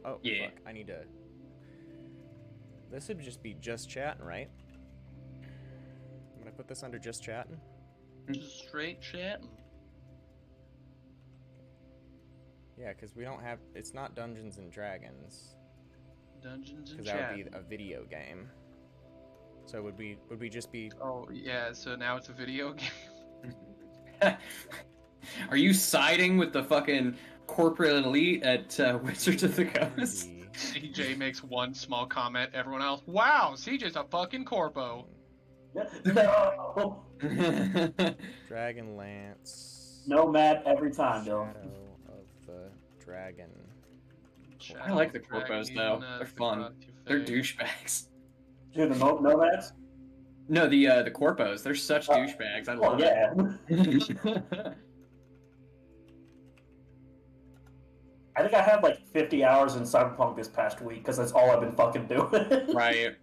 Oh, Yeah. fuck. I need to... This would just be just chatting, right? I'm gonna put this under just chatting. Just straight chatting. Yeah, because we don't have... It's not Dungeons and Dragons. Dungeons and Because that would chatting. be a video game. So would we just be... Oh, yeah, so now it's a video game. Are you siding with the fucking corporate elite at Wizards of the Coast? CJ makes one small comment, everyone else, wow, CJ's a fucking corpo. No. Dragonlance. No, Matt, every time, Dylan. Shadow of the Dragon. I like the corpos though. They're fun. They're douchebags. Dude, the nomads? No, the corpos. They're such douchebags. I love it. I think I had like 50 hours in Cyberpunk this past week because that's all I've been fucking doing. Right.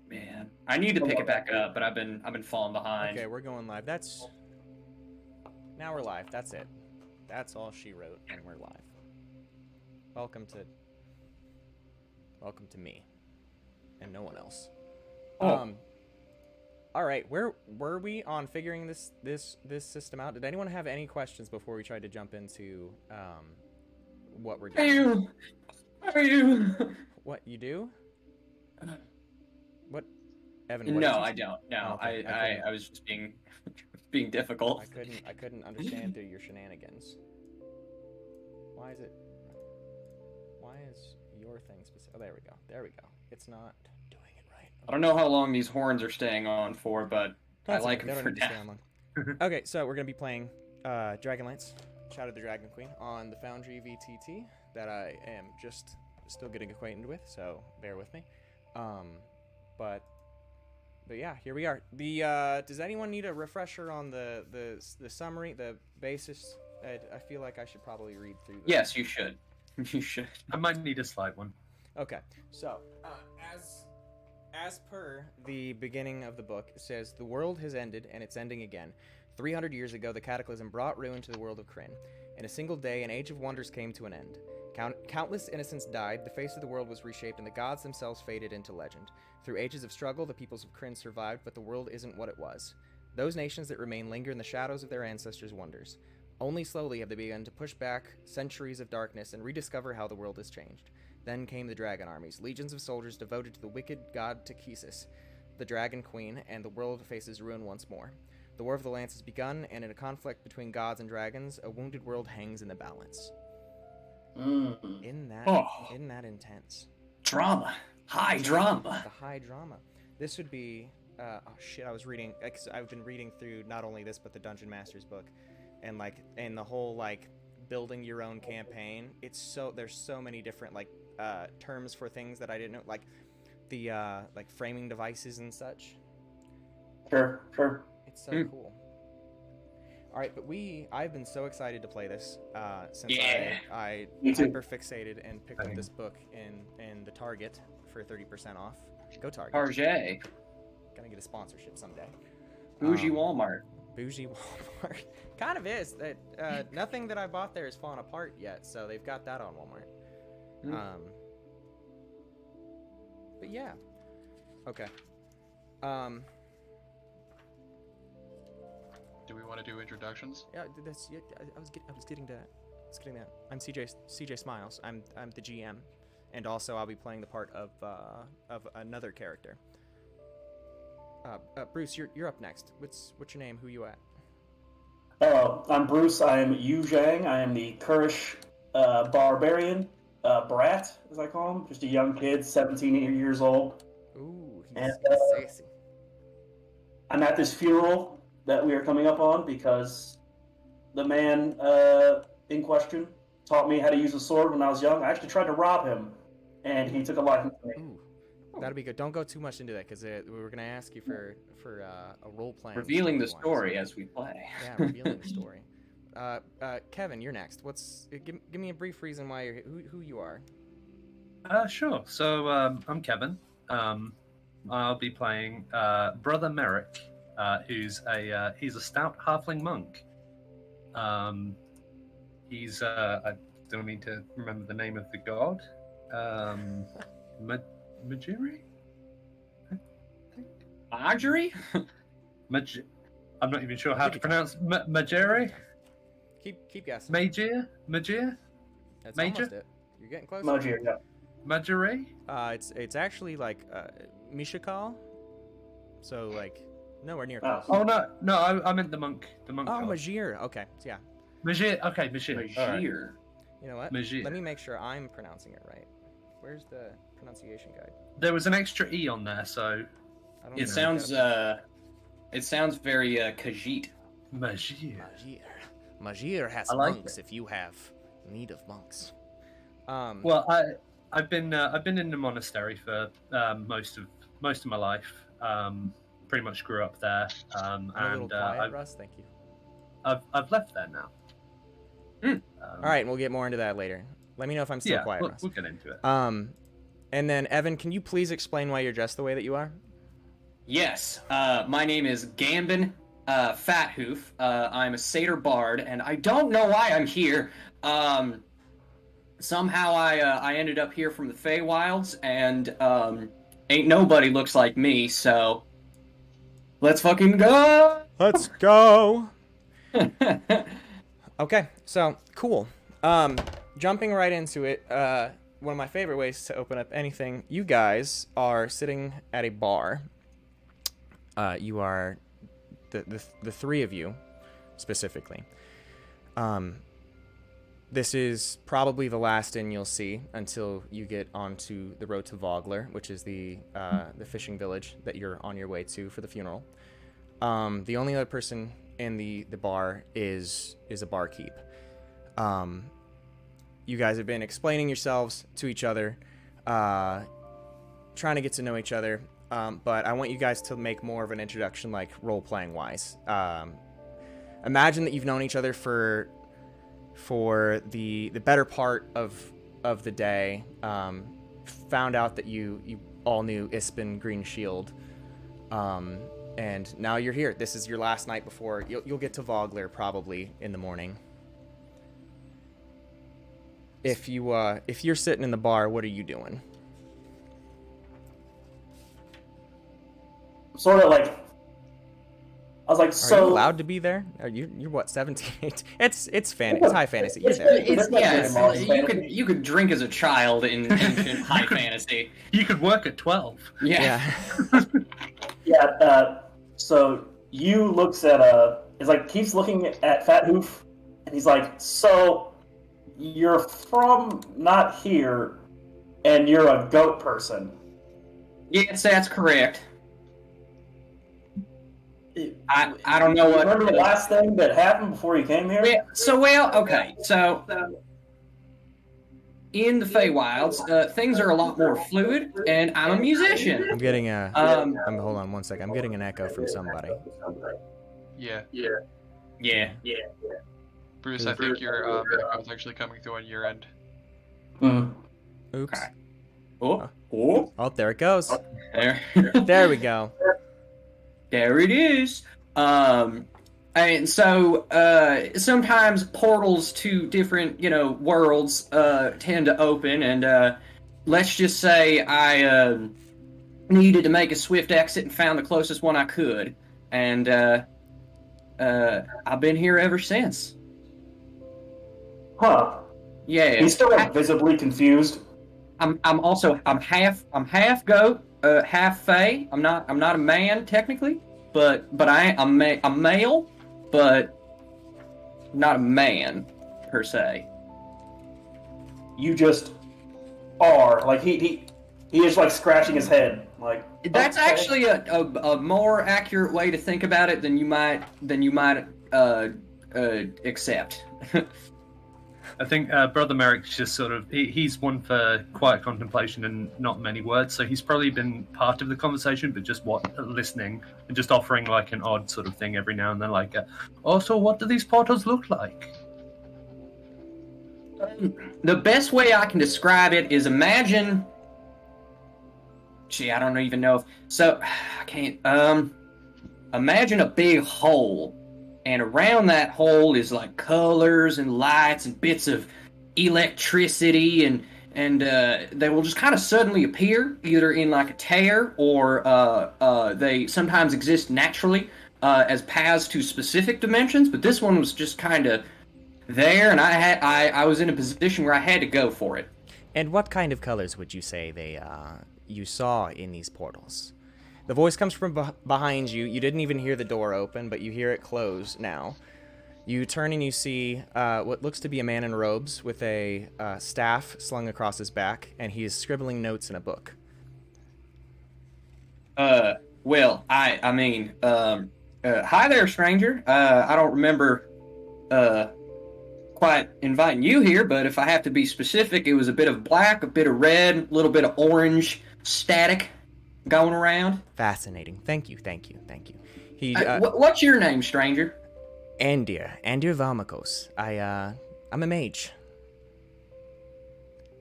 Man, I need to pick it back up, but I've been falling behind. Okay, we're going live. Now we're live. That's it. That's all she wrote, and we're live. Welcome to me, and no one else. Oh. All right, where were we on figuring this system out? Did anyone have any questions before we tried to jump into what we're doing? Are you? What you do? What, Evan? No, I don't. No, Oh, okay. I was just being difficult. I couldn't understand through your shenanigans. Why is your thing specific? Oh, there we go. There we go. It's not doing it right. I don't know how long these horns are staying on for, but That's I like okay. them They for don't need to stay now. on long. Okay, so we're gonna be playing Dragonlance, Shadow of the Dragon Queen on the Foundry VTT that I am just still getting acquainted with, so bear with me. But yeah, here we are. Does anyone need a refresher on the summary, the basis? I feel like I should probably read through. Yes, you should. You should. I might need a slide one. Okay, so as per the beginning of the book, it says, the world has ended, and it's ending again. 300 years ago, the cataclysm brought ruin to the world of Kryn. In a single day, an age of wonders came to an end. Countless innocents died, the face of the world was reshaped, and the gods themselves faded into legend. Through ages of struggle, the peoples of Kryn survived, but the world isn't what it was. Those nations that remain linger in the shadows of their ancestors' wonders. Only slowly have they begun to push back centuries of darkness and rediscover how the world has changed. Then came the dragon armies, legions of soldiers devoted to the wicked god Takesis, the dragon queen, and the world faces ruin once more. The War of the Lance has begun, and in a conflict between gods and dragons, a wounded world hangs in the balance. Isn't that intense? Drama. High drama. The high drama. This would be... oh shit, I was reading... I've been reading through not only this, but the Dungeon Master's book. And the whole, building your own campaign. There's so many different, terms for things that I didn't know. Like, the, framing devices and such. Sure. It's so cool. All right, but I've been so excited to play this since I hyper fixated and picked up this book in the Target for 30% off. Go Target. Target. Gonna get a sponsorship someday. Bougie Walmart. Bougie Walmart. Kind of is. That nothing that I bought there has fallen apart yet, so they've got that on Walmart. But yeah. Okay. Do we want to do introductions? Yeah, I was getting to that. I'm CJ Smiles. I'm the GM, and also I'll be playing the part of another character. Bruce, you're up next. What's your name? Who you at? Hello, I'm Bruce. I am Yu Zhang. I am the Kurish barbarian, brat, as I call him. Just a young kid, 17 years old. Ooh, he's And, sassy. I'm at this funeral that we are coming up on because the man in question taught me how to use a sword when I was young. I actually tried to rob him, and he took a liking to me. Ooh, that'll be good. Don't go too much into that because we're gonna ask you for a role playing. Revealing the story as we play. Yeah, revealing the story. Kevin, you're next. Give me a brief reason why you're who you are. Sure. So I'm Kevin. I'll be playing Brother Merrick, who's he's a stout halfling monk. He's still need to remember the name of the god. Majiri? Marjorie? I'm not even sure how to pronounce Majiri. Keep guessing. Majir? That's Major? almost it. You're getting close. Majir, yeah. Majiri? It's actually like Mishakal. So like nowhere near Oh. close. Oh no, I meant the monk. The monk. Oh, god. Majir. Okay, so yeah. Majir. Okay, Majir. All right. Majir. You know what? Majir. Let me make sure I'm pronouncing it right. Where's the pronunciation guide? There was an extra e on there, so I don't It know. sounds very Khajiit. Majir. Majir has I like monks if you have need of monks. Well, I've been in the monastery for most of my life. Pretty much grew up there, I'm a little and quiet, Russ. Thank you. I've left there now. All right, we'll get more into that later. Let me know if I'm still Yeah, quiet, Russ. we'll get into it. And then Evan, can you please explain why you're dressed the way that you are? Yes, my name is Gambin Fathoof. I'm a satyr bard, and I don't know why I'm here. Somehow I ended up here from the Feywilds, and ain't nobody looks like me, so let's fucking go! Let's go. Okay, so cool. Jumping right into it, one of my favorite ways to open up anything. You guys are sitting at a bar. You are the three of you specifically. This is probably the last inn you'll see until you get onto the road to Vogler, which is the fishing village that you're on your way to for the funeral. The only other person in the bar is a barkeep. You guys have been explaining yourselves to each other, trying to get to know each other, but I want you guys to make more of an introduction, like role-playing wise. Imagine that you've known each other for the better part of the day. Found out that you all knew Ispin Greenshield, and now you're here. This is your last night before you'll get to Vogler probably in the morning. If you're sitting in the bar, what are you doing? Sort of like, I was like, Are you allowed to be there? Are you're what, 17? It's It's high fantasy. You're there. You could drink as a child in ancient high fantasy. You could work at 12. Yeah. Yeah. So you looks at it's like keeps looking at Fat Hoof, and he's like, so you're from not here, and you're a goat person. Yes, that's correct. I don't know what. Remember the last thing that happened before you came here? Yeah, so in the Feywilds, things are a lot more fluid, and I'm a musician. I'm getting a. Hold on one second. I'm getting an echo from somebody. Yeah. Bruce, I Is- think your echo is actually coming through on your end. Oops. Oh, Oh, there it goes. there. There we go. There it is. And so sometimes portals to different, worlds tend to open, and let's just say I needed to make a swift exit and found the closest one I could, and I've been here ever since. Huh. Yeah. He's still visibly confused. I'm half goat, half fae. I'm not a man technically, but I'm male, but not a man per se. You just are like he is like scratching his head like. That's okay. actually a more accurate way to think about it than you might accept. I think Brother Merrick's just sort of he's one for quiet contemplation and not many words, so he's probably been part of the conversation, but just listening and just offering like an odd sort of thing every now and then, like, so what do these portals look like? The best way I can describe it is imagine. Gee, I don't even know if so. I can't. Imagine a big hole. And around that hole is like colors and lights and bits of electricity, and they will just kind of suddenly appear, either in like a tear, or they sometimes exist naturally as paths to specific dimensions. But this one was just kind of there, and I was in a position where I had to go for it. And what kind of colors would you say you saw in these portals? The voice comes from behind you. You didn't even hear the door open, but you hear it close now. You turn and you see what looks to be a man in robes with a staff slung across his back, and he is scribbling notes in a book. Well, I mean, hi there, stranger. I don't remember quite inviting you here, but if I have to be specific, it was a bit of black, a bit of red, a little bit of orange static going around. Fascinating. Thank you. He. What's your name, stranger? Andir Valmakos. I'm a mage.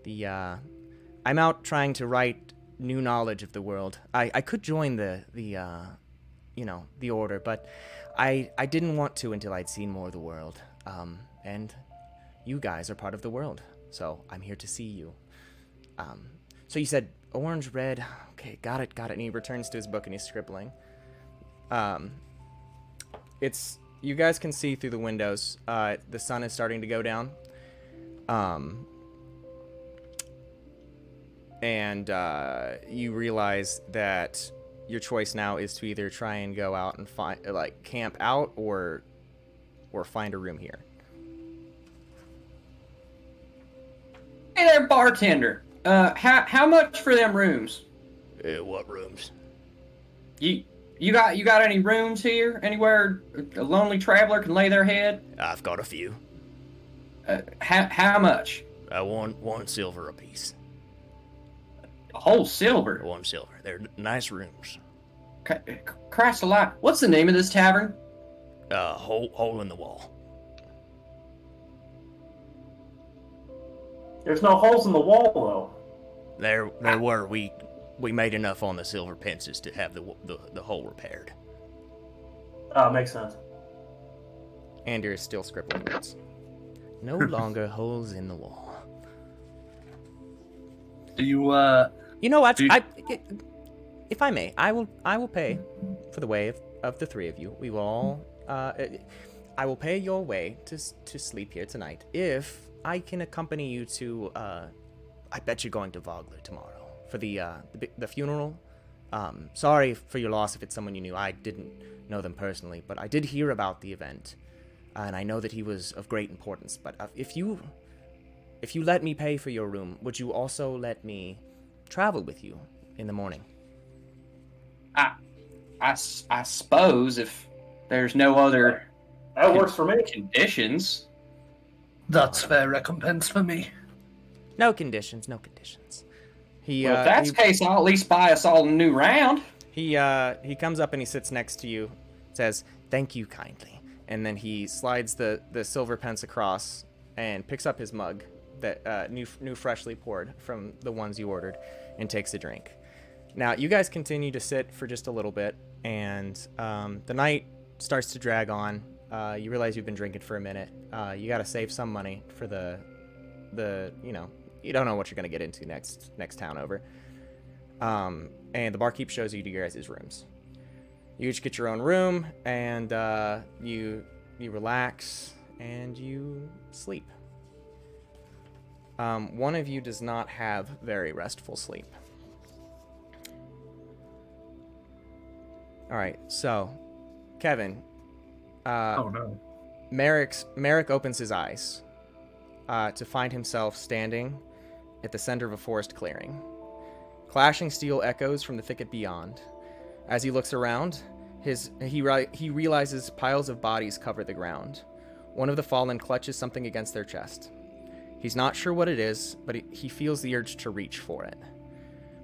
I'm out trying to write new knowledge of the world. I could join the order, but I didn't want to until I'd seen more of the world. And you guys are part of the world, so I'm here to see you. So you said orange, red. Okay, got it. And he returns to his book and he's scribbling. You guys can see through the windows. The sun is starting to go down. And you realize that your choice now is to either try and go out and camp out or find a room here. Hey there, bartender. How much for them rooms? What rooms? You got any rooms here? Anywhere a lonely traveler can lay their head? I've got a few. How much? One silver apiece. A whole silver? 1 silver. They're nice rooms. Christ alive. What's the name of this tavern? Hole in the wall. There's no holes in the wall, though. There were. We made enough on the silver pences to have the hole repaired. Makes sense. Andir is still scribbling notes. No longer holes in the wall. Do you, You know what? If I may, I will pay for the way of the three of you. We will all. I will pay your way to sleep here tonight if I can accompany you to. I bet you're going to Vogler tomorrow for the funeral. Sorry for your loss if it's someone you knew. I didn't know them personally, but I did hear about the event, and I know that he was of great importance. But if you let me pay for your room, would you also let me travel with you in the morning? I suppose if there's no other That works for me. conditions. that's fair recompense for me. No conditions. Well, if that's the case, I'll at least buy us all a new round. He comes up and he sits next to you, says, "Thank you kindly," and then he slides the silver pence across and picks up his mug that new freshly poured from the ones you ordered, and takes a drink. Now you guys continue to sit for just a little bit, and the night starts to drag on. You realize you've been drinking for a minute. You got to save some money for the you don't know what you're gonna get into next town over. And the barkeep shows you to your guys' rooms. You each get your own room, and you relax and you sleep. One of you does not have very restful sleep. All right, so Kevin. Oh no. Merrick opens his eyes to find himself standing at the center of a forest clearing. Clashing steel echoes from the thicket beyond. As he looks around, he realizes piles of bodies cover the ground. One of the fallen clutches something against their chest. He's not sure what it is, but he feels the urge to reach for it.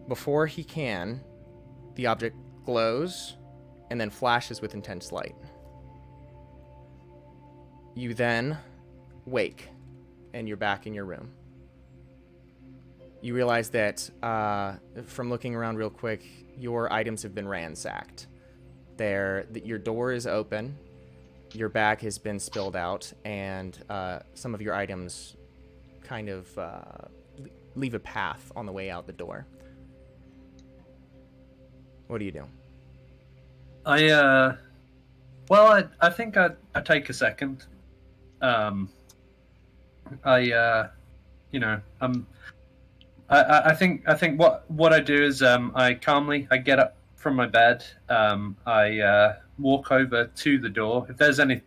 Before he can, the object glows and then flashes with intense light. You then wake, and you're back in your room. You realize that, from looking around real quick, your items have been ransacked. Your door is open, your bag has been spilled out, and some of your items kind of leave a path on the way out the door. What do you do? I think I take a second. I think what I do is I get up from my bed. I walk over to the door. If there's any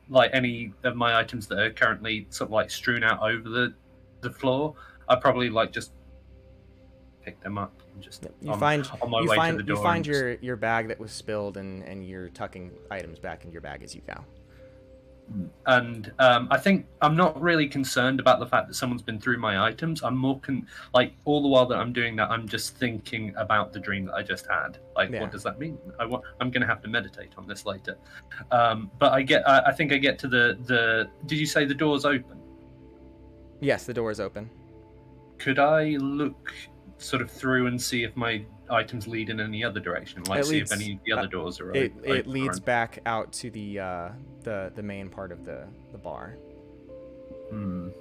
of my items that are currently sort of like strewn out over the floor, I probably just pick them up and just on my way to the door. You find your bag that was spilled, and you're tucking items back in your bag as you go. And I think I'm not really concerned about the fact that someone's been through my items. I'm more all the while that I'm doing that, I'm just thinking about the dream that I just had. What does that mean? I'm going to have to meditate on this later. But I think I get to the. Did you say the door's open? Yes, the door is open. Could I look sort of through and see if my items lead in any other direction? See if any of the other doors are open. It leads back out to the main part of the bar. And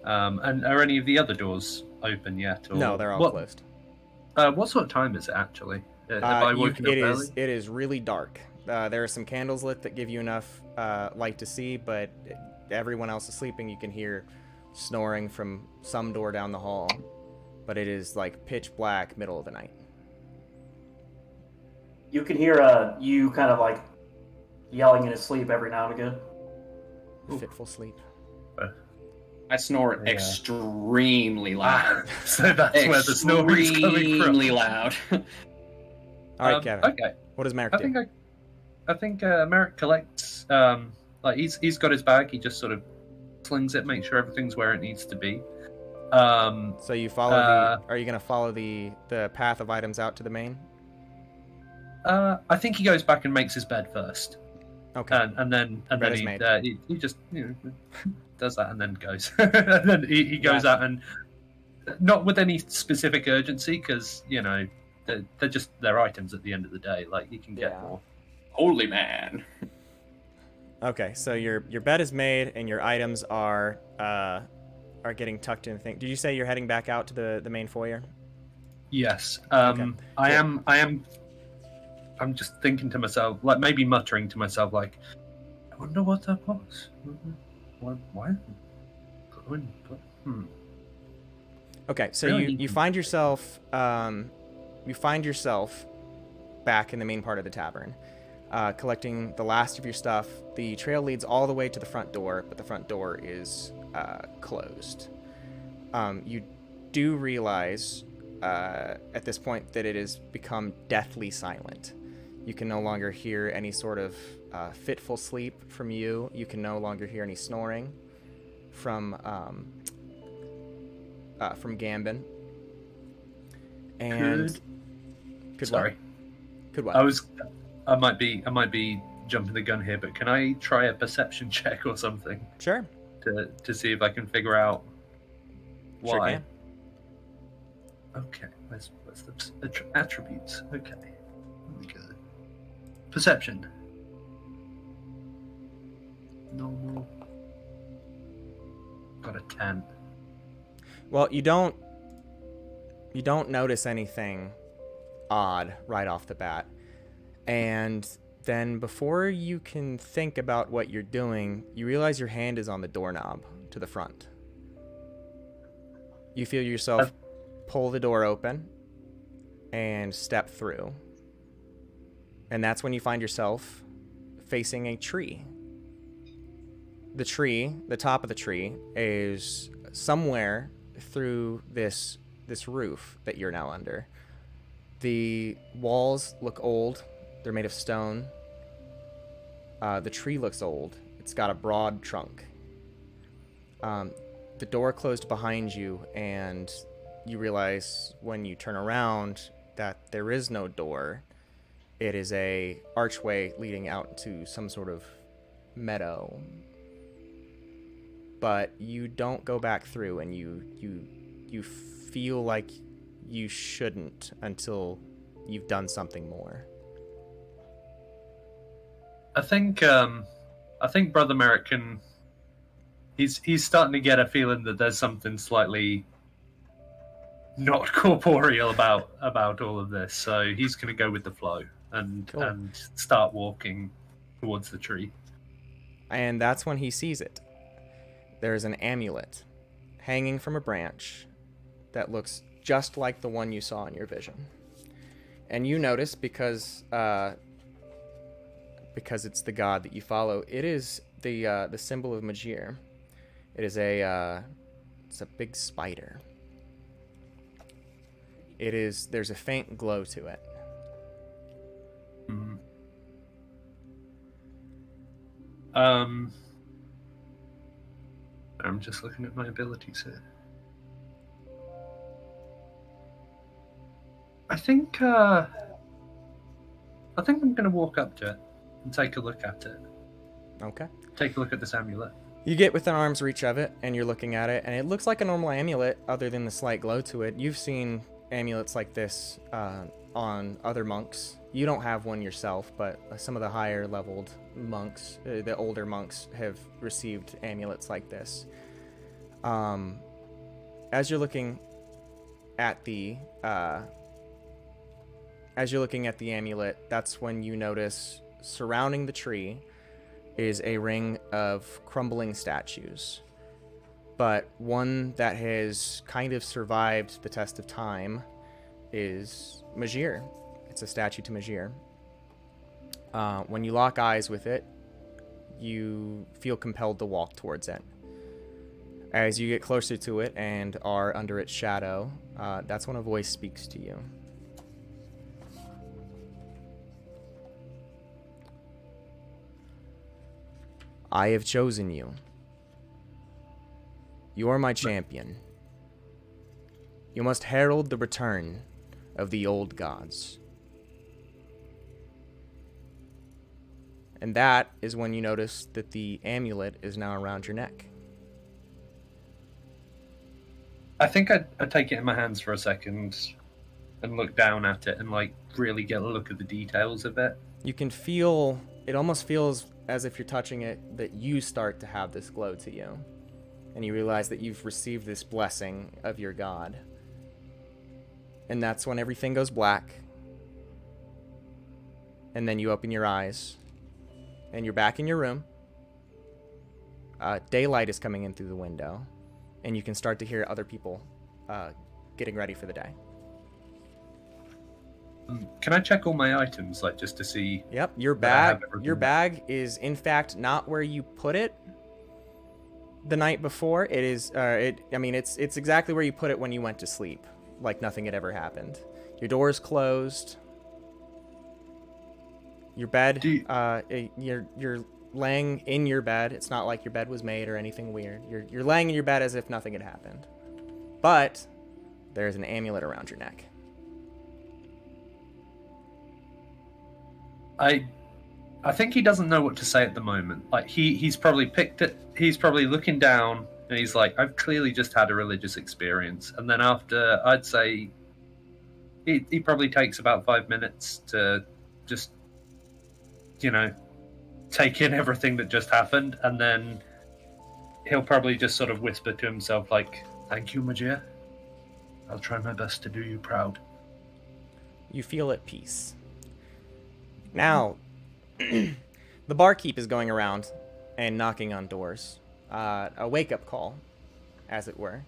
are any of the other doors open yet? Or... No, they're all closed. What sort of time is it actually? Have I woken up early? It is really dark. There are some candles lit that give you enough light to see, but everyone else is sleeping. You can hear snoring from some door down the hall, but it is pitch black, middle of the night. You can hear you kind of yelling in his sleep every now and again. Fitful sleep. I snore extremely loud. So that's where the snoring's coming from. Extremely loud. All right, Kevin. Okay. What does Merrick do? I think Merrick collects. He's got his bag. He just sort of slings it, makes sure everything's where it needs to be. So you follow are you going to follow the path of items out to the main? I think he goes back and makes his bed first. Okay. And then he just does that and then goes. And then he goes out, and not with any specific urgency, because they're just their items at the end of the day. You can get more. Holy man. Okay, so your bed is made and your items are getting tucked in. Did you say you're heading back out to the main foyer? Yes. Okay. I'm just thinking to myself, maybe muttering to myself, I wonder what that was. Why? Okay, so Really? you find yourself back in the main part of the tavern, collecting the last of your stuff. The trail leads all the way to the front door, but the front door is closed. You do realize at this point that it has become deathly silent. You can no longer hear any sort of fitful sleep from you. You can no longer hear any snoring from Gambin. And Sorry. Could what? I might be jumping the gun here, but can I try a perception check or something? Sure. To see if I can figure out why. Sure can. Okay, where's the attributes? Okay, there we go. Perception. Normal. Got a 10. Well, you don't notice anything odd right off the bat. And then before you can think about what you're doing, you realize your hand is on the doorknob to the front. You feel yourself pull the door open and step through. And that's when you find yourself facing a tree. The top of the tree is somewhere through this roof that you're now under. The walls look old. They're made of stone. The tree looks old. It's got a broad trunk. The door closed behind you, and you realize when you turn around that there is no door. It is a archway leading out to some sort of meadow. But you don't go back through, and you feel like you shouldn't until you've done something more. I think Brother Merrick can He's starting to get a feeling that there's something slightly not corporeal about all of this. So he's going to go with the flow and start walking towards the tree. And that's when he sees it. There's an amulet hanging from a branch that looks just like the one you saw in your vision. And you notice because it's the god that you follow, it is the symbol of Majir. It is it's a big spider. There's a faint glow to it. Mm. I'm just looking at my abilities here. I think I'm going to walk up to it and take a look at it. Okay. Take a look at this amulet. You get within arm's reach of it, and you're looking at it, and it looks like a normal amulet, other than the slight glow to it. You've seen amulets like this on other monks. You don't have one yourself, but some of the higher leveled monks, the older monks, have received amulets like this. As you're looking at the amulet, that's when you notice surrounding the tree is a ring of crumbling statues, but one that has kind of survived the test of time is Majir. It's a statue to Majir. When you lock eyes with it, you feel compelled to walk towards it. As you get closer to it and are under its shadow, that's when a voice speaks to you. I have chosen you. You are my champion. You must herald the return of the old gods. And that is when you notice that the amulet is now around your neck. I think I'd take it in my hands for a second and look down at it and really get a look at the details of it. You can feel, it almost feels as if you're touching it, that you start to have this glow to you. And you realize that you've received this blessing of your god. And that's when everything goes black. And then you open your eyes. And you're back in your room. Daylight is coming in through the window. And you can start to hear other people getting ready for the day. Can I check all my items, just to see? Yep, your bag is in fact not where you put it the night before. It is, it's exactly where you put it when you went to sleep, like nothing had ever happened. Your door is closed. Your bed, you're laying in your bed. It's not like your bed was made or anything weird. You're laying in your bed as if nothing had happened. But there's an amulet around your neck. I think he doesn't know what to say at the moment. He's probably picked it. He's probably looking down and he's like, I've clearly just had a religious experience. And then after, I'd say, he probably takes about 5 minutes to just, take in everything that just happened. And then he'll probably just sort of whisper to himself thank you, Majir. I'll try my best to do you proud. You feel at peace. Now, the barkeep is going around and knocking on doors. A wake-up call, as it were.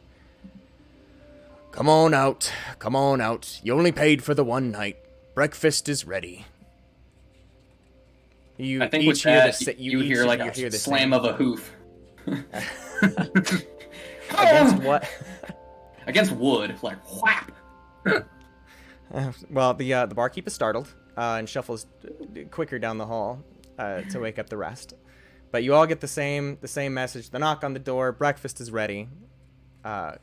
Come on out. Come on out. You only paid for the one night. Breakfast is ready. I think with that, you hear a slam of a hoof. Against what? Against wood, whap. Well, the barkeep is startled and shuffles quicker down the hall to wake up the rest. But you all get the same message. The knock on the door. Breakfast is ready. Yeah.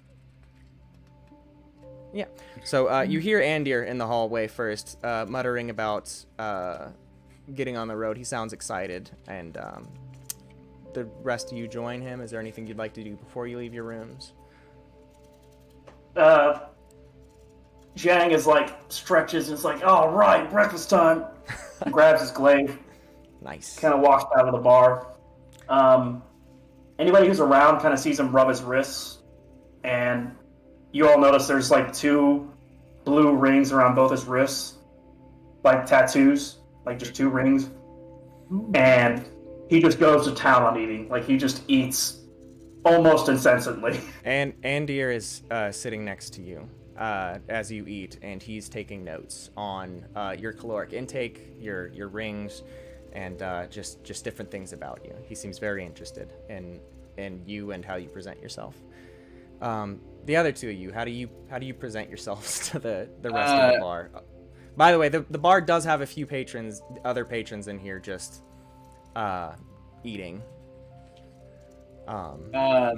So you hear Andir in the hallway first, muttering about getting on the road. He sounds excited, and the rest of you join him. Is there anything you'd like to do before you leave your rooms? Zhang is stretches and it's all right, breakfast time. He grabs his glaive. Nice. Kind of walks out of the bar. anybody who's around kind of sees him rub his wrists, and you all notice there's like 2 blue rings around both his wrists, like tattoos, like just 2 rings. And he just goes to town on eating. Like, he just eats almost incessantly. And Andir is sitting next to you as you eat, and he's taking notes on your caloric intake, your rings, and just different things about you. He seems very interested in you and how you present yourself. The other 2 of you, how do you present yourselves to the rest of the bar? By the way, the bar does have a few other patrons in here just eating. I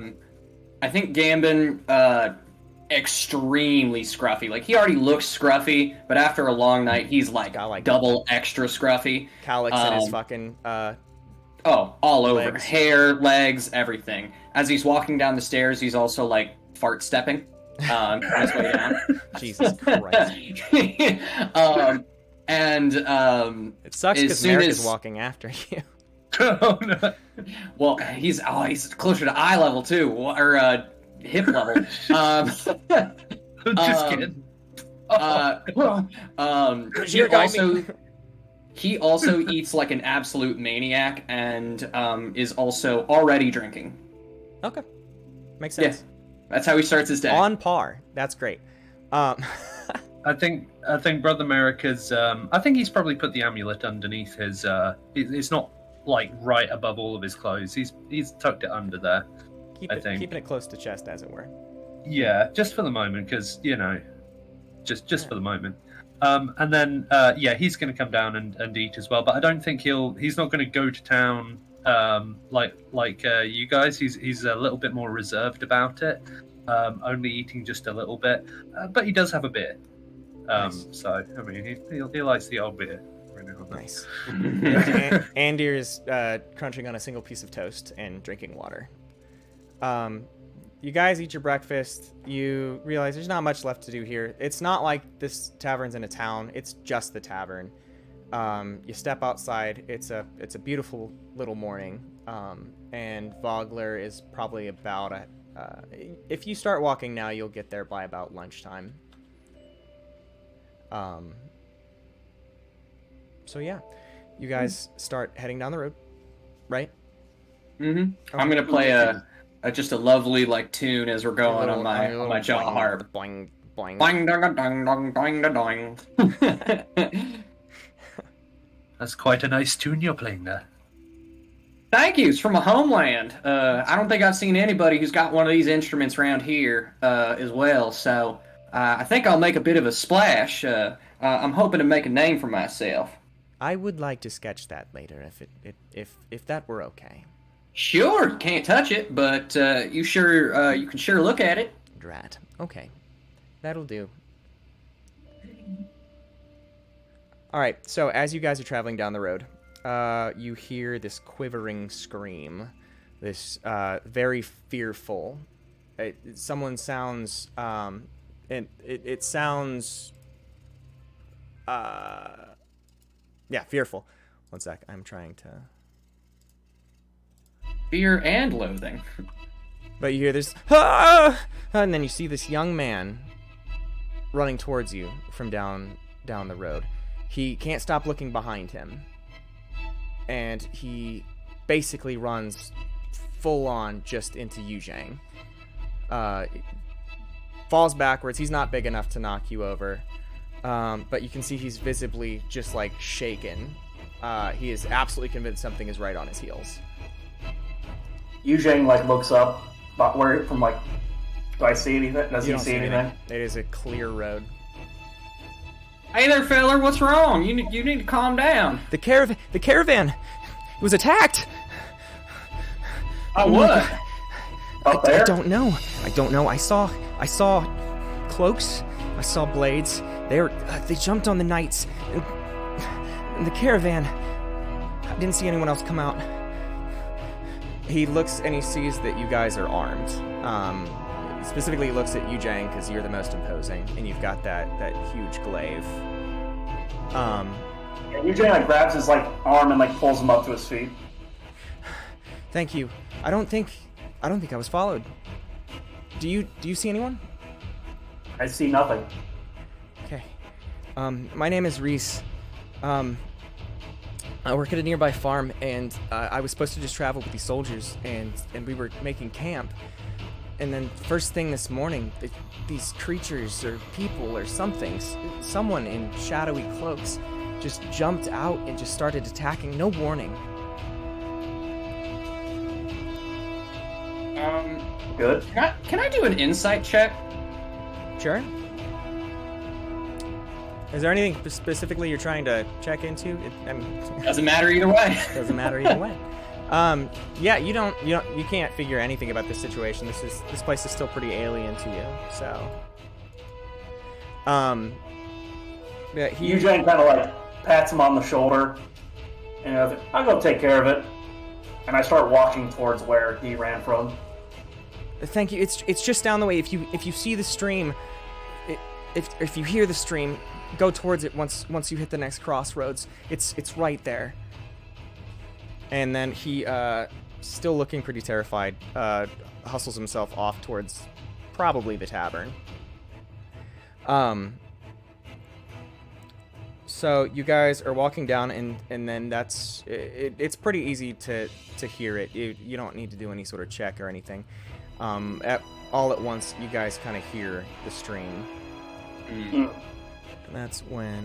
think Gambin, extremely scruffy. Like, he already looks scruffy, but after a long night, he's like double extra scruffy. Calyx and his fucking all over. legs. Hair, legs, everything. As he's walking down the stairs, he's also like fart stepping on his way down. Jesus Christ. It sucks because Merrick is walking after you. Oh no. Well, he's closer to eye level too, or hip level. Just kidding. He also eats like an absolute maniac, and is also already drinking. Okay, makes sense. Yeah, that's how he starts his day. On par. That's great. I think Brother Merrick has. I think he's probably put the amulet underneath his. It's not like right above all of his clothes. He's tucked it under there. Keeping it close to chest, as it were. Yeah, just for the moment, because just for the moment. And then he's going to come down and eat as well. But I don't think he's not going to go to town like you guys. He's a little bit more reserved about it. Only eating just a little bit, but he does have a beer. Nice. So I mean, he likes the old beer. Nice. Andir is crunching on a single piece of toast and drinking water. You guys eat your breakfast. You realize there's not much left to do here. It's not like this tavern's in a town. It's just the tavern. You step outside. It's a beautiful little morning. And Vogler is probably about if you start walking now, you'll get there by about lunchtime. So yeah, you guys start heading down the road, right? Mm-hmm. Okay. I'm gonna play just a lovely like tune as we're going on my jaw harp. Boing boing. Boing dong dong dong dong dong. That's quite a nice tune you're playing there. Thank you. It's from a homeland. I don't think I've seen anybody who's got one of these instruments around here as well. So I think I'll make a bit of a splash. I'm hoping to make a name for myself. I would like to sketch that later, if that were okay. Sure, can't touch it, but you can sure look at it. Drat. Okay, that'll do. All right. So as you guys are traveling down the road, you hear this quivering scream, this very fearful. Someone sounds, it sounds. Yeah, fearful. One sec, I'm trying to... Fear and loathing. But you hear this, ah! And then you see this young man running towards you from down the road. He can't stop looking behind him. And he basically runs full on just into Yuzhang. Falls backwards. He's not big enough to knock you over. But you can see he's visibly just like shaken. He is absolutely convinced something is right on his heels. Yuzhang like looks up, but where from like, do I see anything? Does he see anything? It is a clear road. Hey there, feller. What's wrong? You need to calm down. The caravan, it was attacked. Oh, what? Up there? I don't know. I saw cloaks. I saw blades. They jumped on the knights, and the caravan. I didn't see anyone else come out. He looks and he sees that you guys are armed. Specifically, he looks at Yuzhang because you're the most imposing, and you've got that huge glaive. And Yuzhang like grabs his like arm and like pulls him up to his feet. Thank you. I don't think I don't think I was followed. Do you see anyone? I see nothing. Okay. My name is Reese. I work at a nearby farm, and I was supposed to just travel with these soldiers, and we were making camp. And then first thing this morning, these creatures or people or someone in shadowy cloaks just jumped out and just started attacking, no warning. Good. Can I do an insight check? Sure. Is there anything specifically you're trying to check into? Doesn't matter either way. Doesn't matter either way. Yeah, you can't figure anything about this situation. This place is still pretty alien to you. So, yeah, Eugene kind of like pats him on the shoulder, and I was like, I'll go take care of it. And I start walking towards where he ran from. Thank you. It's just down the way. If you see the stream, if you hear the stream, go towards it once you hit the next crossroads. It's right there. And then he, still looking pretty terrified, hustles himself off towards probably the tavern. So you guys are walking down, and then it's pretty easy to hear it. You don't need to do any sort of check or anything. All at once, you guys kind of hear the stream. And that's when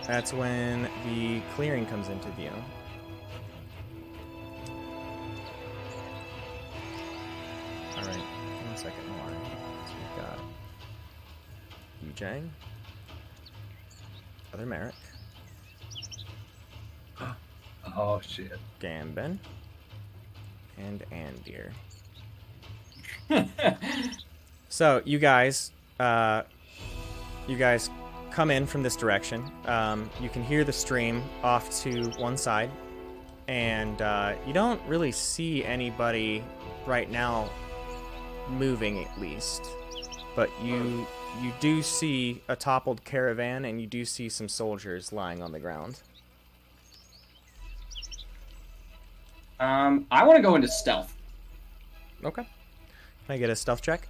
that's when the clearing comes into view. All right, 1 second more. So we've got Yujang, Brother Merrick, Oh shit. Gambin, and Andir. So you guys come in from this direction. You can hear the stream off to one side, and you don't really see anybody right now moving, at least. But you do see a toppled caravan, and you do see some soldiers lying on the ground. I want to go into stealth. Okay. Can I get a stealth check?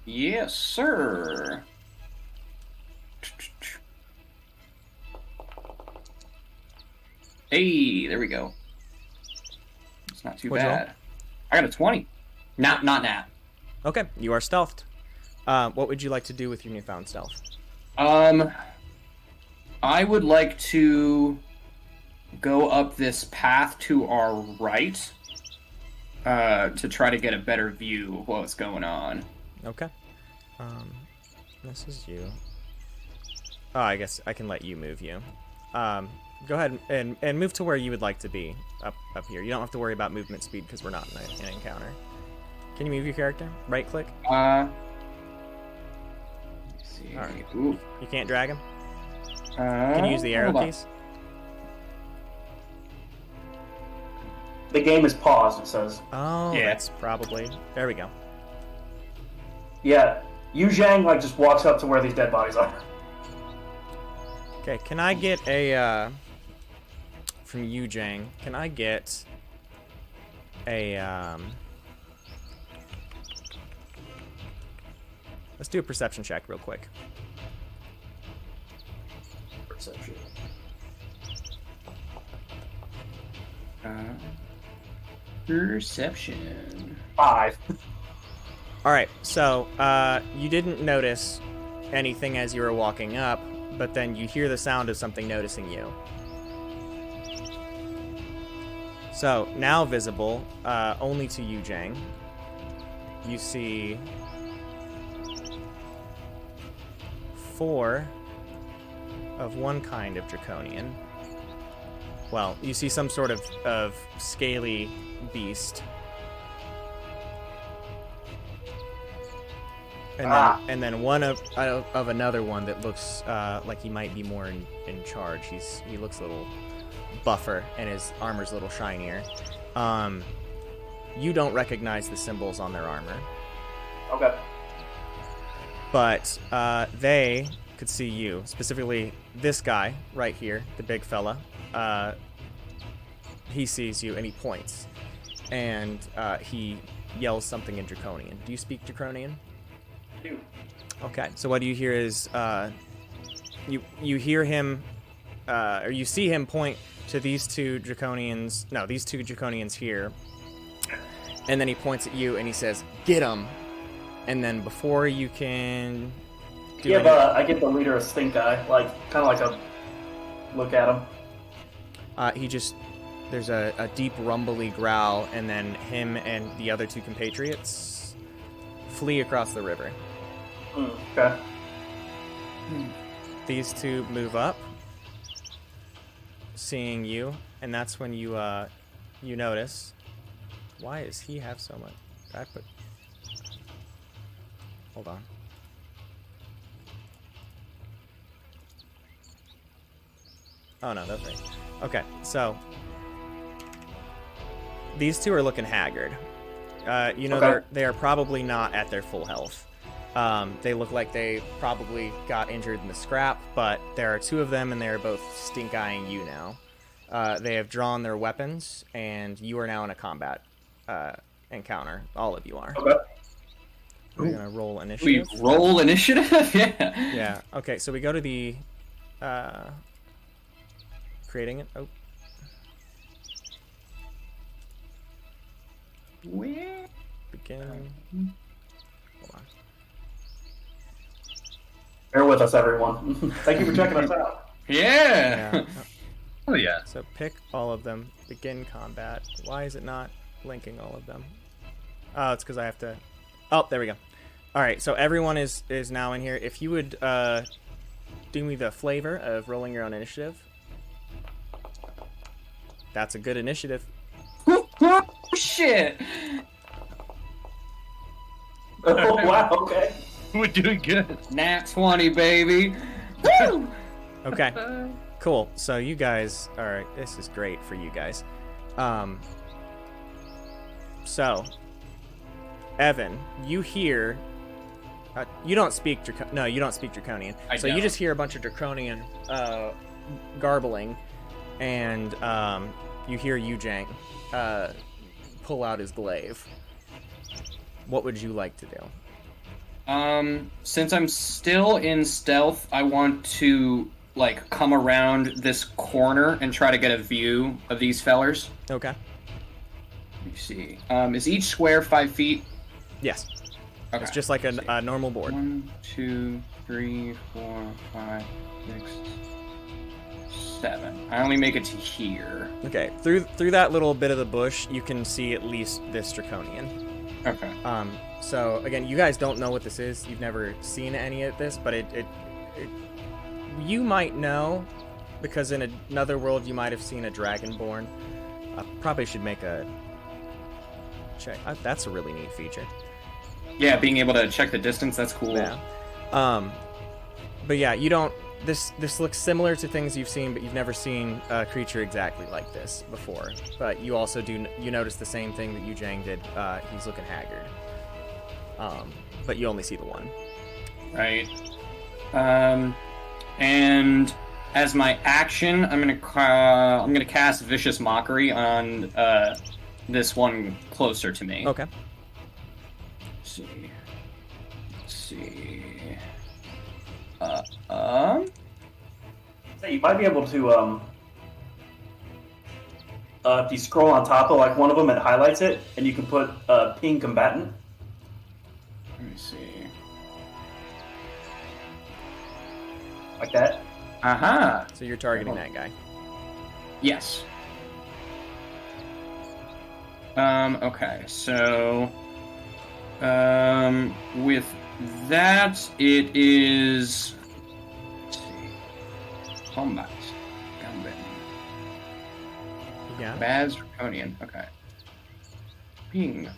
Yes, sir. Hey, there we go. It's not too What'd you bad. I got a 20. Not nat. Okay, you are stealthed. What would you like to do with your newfound stealth? I would like to go up this path to our right to try to get a better view of what's going on. Okay. This is you. Oh, I guess I can let you move you. Go ahead and move to where you would like to be up here. You don't have to worry about movement speed because we're not in an encounter. Can you move your character? Right click? Let's see. All right. Ooh. You can't drag him? Can you use the arrow hold on. keys? The game is paused, it says. Oh, Yeah. that's probably... There we go. Yeah, Yuzhang like just walks up to where these dead bodies are. Okay, can I get a... From Yujang, can I get a... Let's do a perception check real quick. Perception. Perception. 5. Alright, so, you didn't notice anything as you were walking up, but then you hear the sound of something noticing you. So, now visible, only to you, Jang. You see 4 of one kind of draconian. Well, you see some sort of scaly beast. And then one of another one that looks like he might be more in charge. He looks a little buffer, and his armor's a little shinier. You don't recognize the symbols on their armor. Okay. But they could see you, specifically this guy right here, the big fella. He sees you and he points, and he yells something in Draconian. Do you speak Draconian? I do. Okay, so what you hear is you hear him, or you see him point to these two Draconians. No, these two Draconians here, and then he points at you and he says, "Get him!" And then before you can do Yeah, any- but I get the leader of Stink Eye, like kind of like a look at him. There's a deep rumbly growl, and then him and the other two compatriots flee across the river. Okay. These two move up, seeing you, and that's when you notice. Why does he have so much? Hold on. Oh no, that's right. Okay, so these two are looking haggard. Okay. They are probably not at their full health. They look like they probably got injured in the scrap, but there are two of them, and they are both stink-eyeing you now. They have drawn their weapons, and you are now in a combat encounter. All of you are. Okay. We're gonna roll We initiative. roll initiative? Yeah. Yeah. Okay, so we go to the creating it. Oh, Where? begin. Hold on. Bear with us, everyone. Thank you for checking us out. Yeah. Yeah. Oh yeah. So pick all of them. Begin combat. Why is it not linking all of them? Oh, it's because I have to. Oh, there we go. All right. So everyone is now in here. If you would do me the flavor of rolling your own initiative. That's a good initiative. Shit. Oh, wow, okay. We're doing good. Nat 20, baby. Woo! Okay. Cool. So you guys, all right. This is great for you guys. So, Evan, you hear. You don't speak you don't speak Draconian. I So you don't. just hear a bunch of Draconian garbling, and you hear Yujang pull out his glaive. What would you like to do? Since I'm still in stealth, I want to like come around this corner and try to get a view of these fellers. Okay. Let me see. Is each square 5 feet? Yes. Okay. It's just like a normal board. 1, 2, 3, 4, 5, 6, 7. I only make it to here. Okay. Through that little bit of the bush, you can see at least this Draconian. Okay. So again, you guys don't know what this is. You've never seen any of this, but it you might know because in another world you might have seen a Dragonborn. Probably should make a check. That's a really neat feature. Yeah, being able to check the distance, that's cool. Yeah. But yeah, you don't. This looks similar to things you've seen, but you've never seen a creature exactly like this before. But you also you notice the same thing that Yujang did. He's looking haggard. But you only see the one. Right. And as my action, I'm gonna cast Vicious Mockery on this one closer to me. Okay. Let's see. Hey, you might be able to, if you scroll on top of like one of them, it highlights it, and you can put ping combatant. Let me see. Like that. Aha! So you're targeting that guy. Yes. Okay, so with that it is, let's see. Combat. Gambit. Yeah. Baz Draconian. Okay. Ping.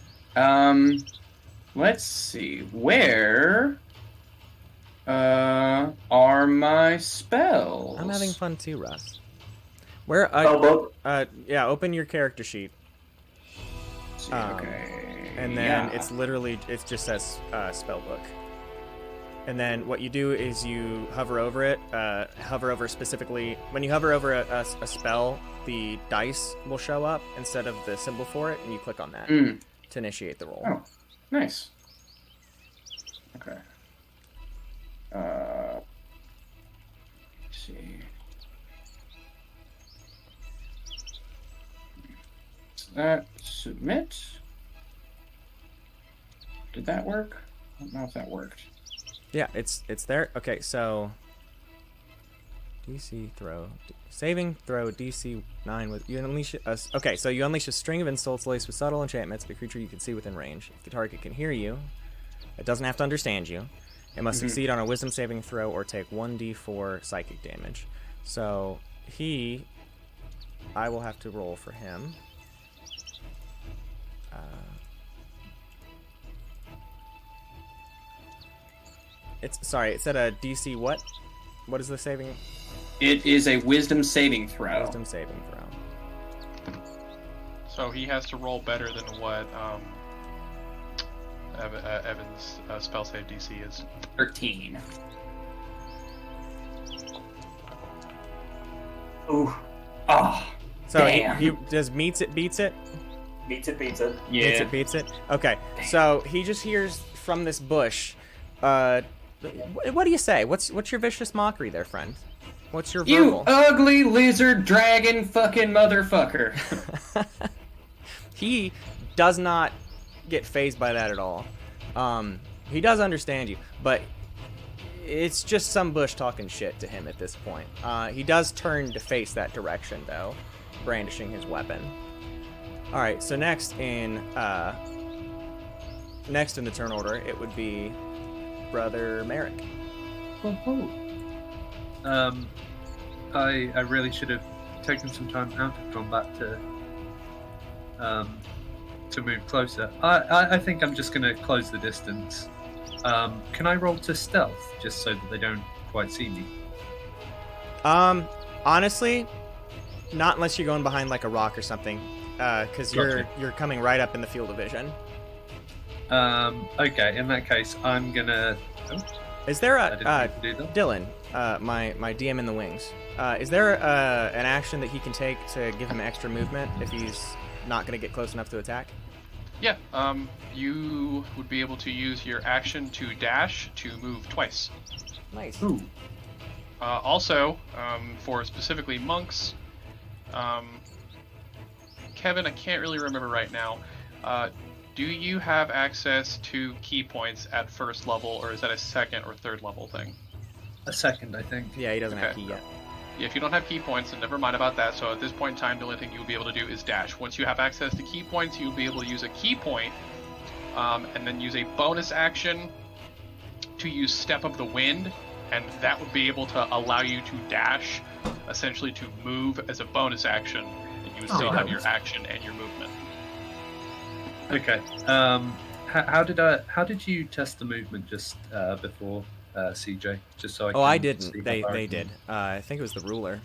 Let's see. Where are my spells? I'm having fun too, Russ. Where? Spellbook. Yeah. Open your character sheet, Let's see, okay. and then Yeah. it's literally it just says spellbook, And then what you do is you hover over it, hover over specifically. When you hover over a spell, the dice will show up instead of the symbol for it, and you click on that to initiate the roll. Oh, nice. Okay. Let's see. Submit. Did that work? I don't know if that worked. Yeah, it's there. Okay, so DC throw, saving throw DC 9 with you unleash. Okay, so you unleash a string of insults laced with subtle enchantments. The creature you can see within range. If the target can hear you, it doesn't have to understand you. It must succeed on a Wisdom saving throw or take 1d4 psychic damage. So I will have to roll for him. It said a DC what? What is the saving? It is a Wisdom saving throw. Wisdom saving throw. So he has to roll better than what Evan's spell save DC is. 13. Ooh. Oh. So damn. he does beats it. Beats it. Yeah. Beats it. Okay. Damn. So he just hears from this bush. What do you say? What's your vicious mockery there, friend? What's your You verbal? ugly lizard dragon fucking motherfucker. He does not get fazed by that at all. He does understand you, but it's just some bush talking shit to him at this point. He does turn to face that direction, though, brandishing his weapon. All right, so next in the turn order, it would be Brother Merrick. I really should have taken some time out and gone back to move closer. I think I'm just going to close the distance. Can I roll to stealth just so that they don't quite see me? Honestly, not unless you're going behind like a rock or something, because Gotcha. you're coming right up in the field of vision. Okay, in that case, I'm gonna. Oh, Is there I a didn't mean to do that. Dylan, my DM in the wings? Is there an action that he can take to give him extra movement if he's not going to get close enough to attack? Yeah, you would be able to use your action to dash to move twice. Nice. Ooh. Also, for specifically monks, Kevin, I can't really remember right now. Do you have access to key points at first level, or is that a second or third level thing? A second, I think. Yeah, he doesn't have Okay. key yet. Yeah, if you don't have key points, then never mind about that. So at this point in time, the only thing you'll be able to do is dash. Once you have access to key points, you'll be able to use a key point, and then use a bonus action to use Step of the Wind, and that would be able to allow you to dash, essentially to move as a bonus action, and you would still have your action and your movement. Okay. How did you test the movement just before CJ? Just so I. Oh, I can didn't. see They how far I can- did. I think it was the ruler,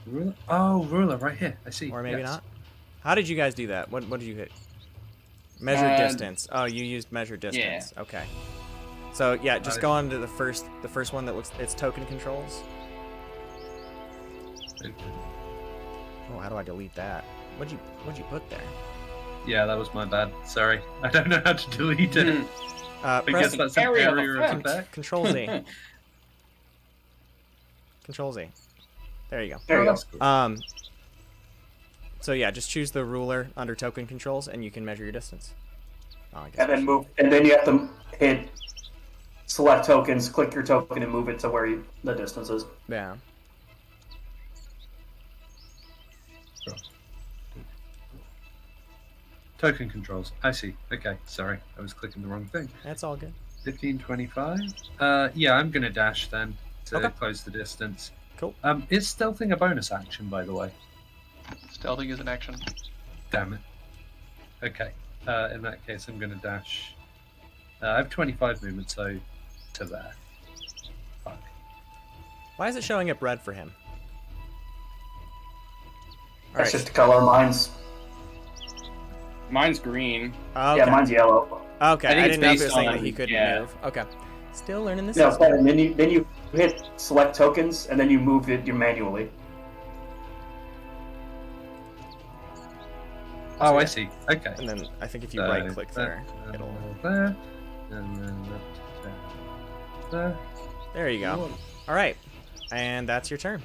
Ruler? Oh, ruler, right here. I see. or maybe Yes. not. How did you guys do that? What did you hit? Measure distance. Oh, you used measure distance. Okay. So yeah, just go on to the first one that looks. It's token controls. Oh, how do I delete that? What'd you put there? Yeah, that was my bad. Sorry, I don't know how to delete it. I Press guess that's an area of area of effect. effect. Control Z. Control Z. There you There you that's go. cool. So yeah, just choose the ruler under token controls, and you can measure your distance. Oh, I guess And then move, and then you have to hit select tokens, click your token, and move it to where the distance is. yeah. Token controls. I see. Okay, sorry, I was clicking the wrong thing. That's all good. 15, 25. Yeah, I'm gonna dash then to Okay. close the distance. Cool. Is stealthing a bonus action, by the way? Stealthing is an action. Damn it. Okay. In that case, I'm gonna dash. I have 25 movement, so to there. Fuck. Why is it showing up red for him? All That's right. just the color. Mine's green. Okay. Yeah, mine's yellow. Okay, I think I it's didn't know if it based was saying on- that he couldn't yeah. move. Okay. Still learning the No, system. and then you hit select tokens, and then you move it manually. Oh, I see. Okay. And then I think if you So, right-click there, it'll... there, and then there. There you go. All right, and that's your turn.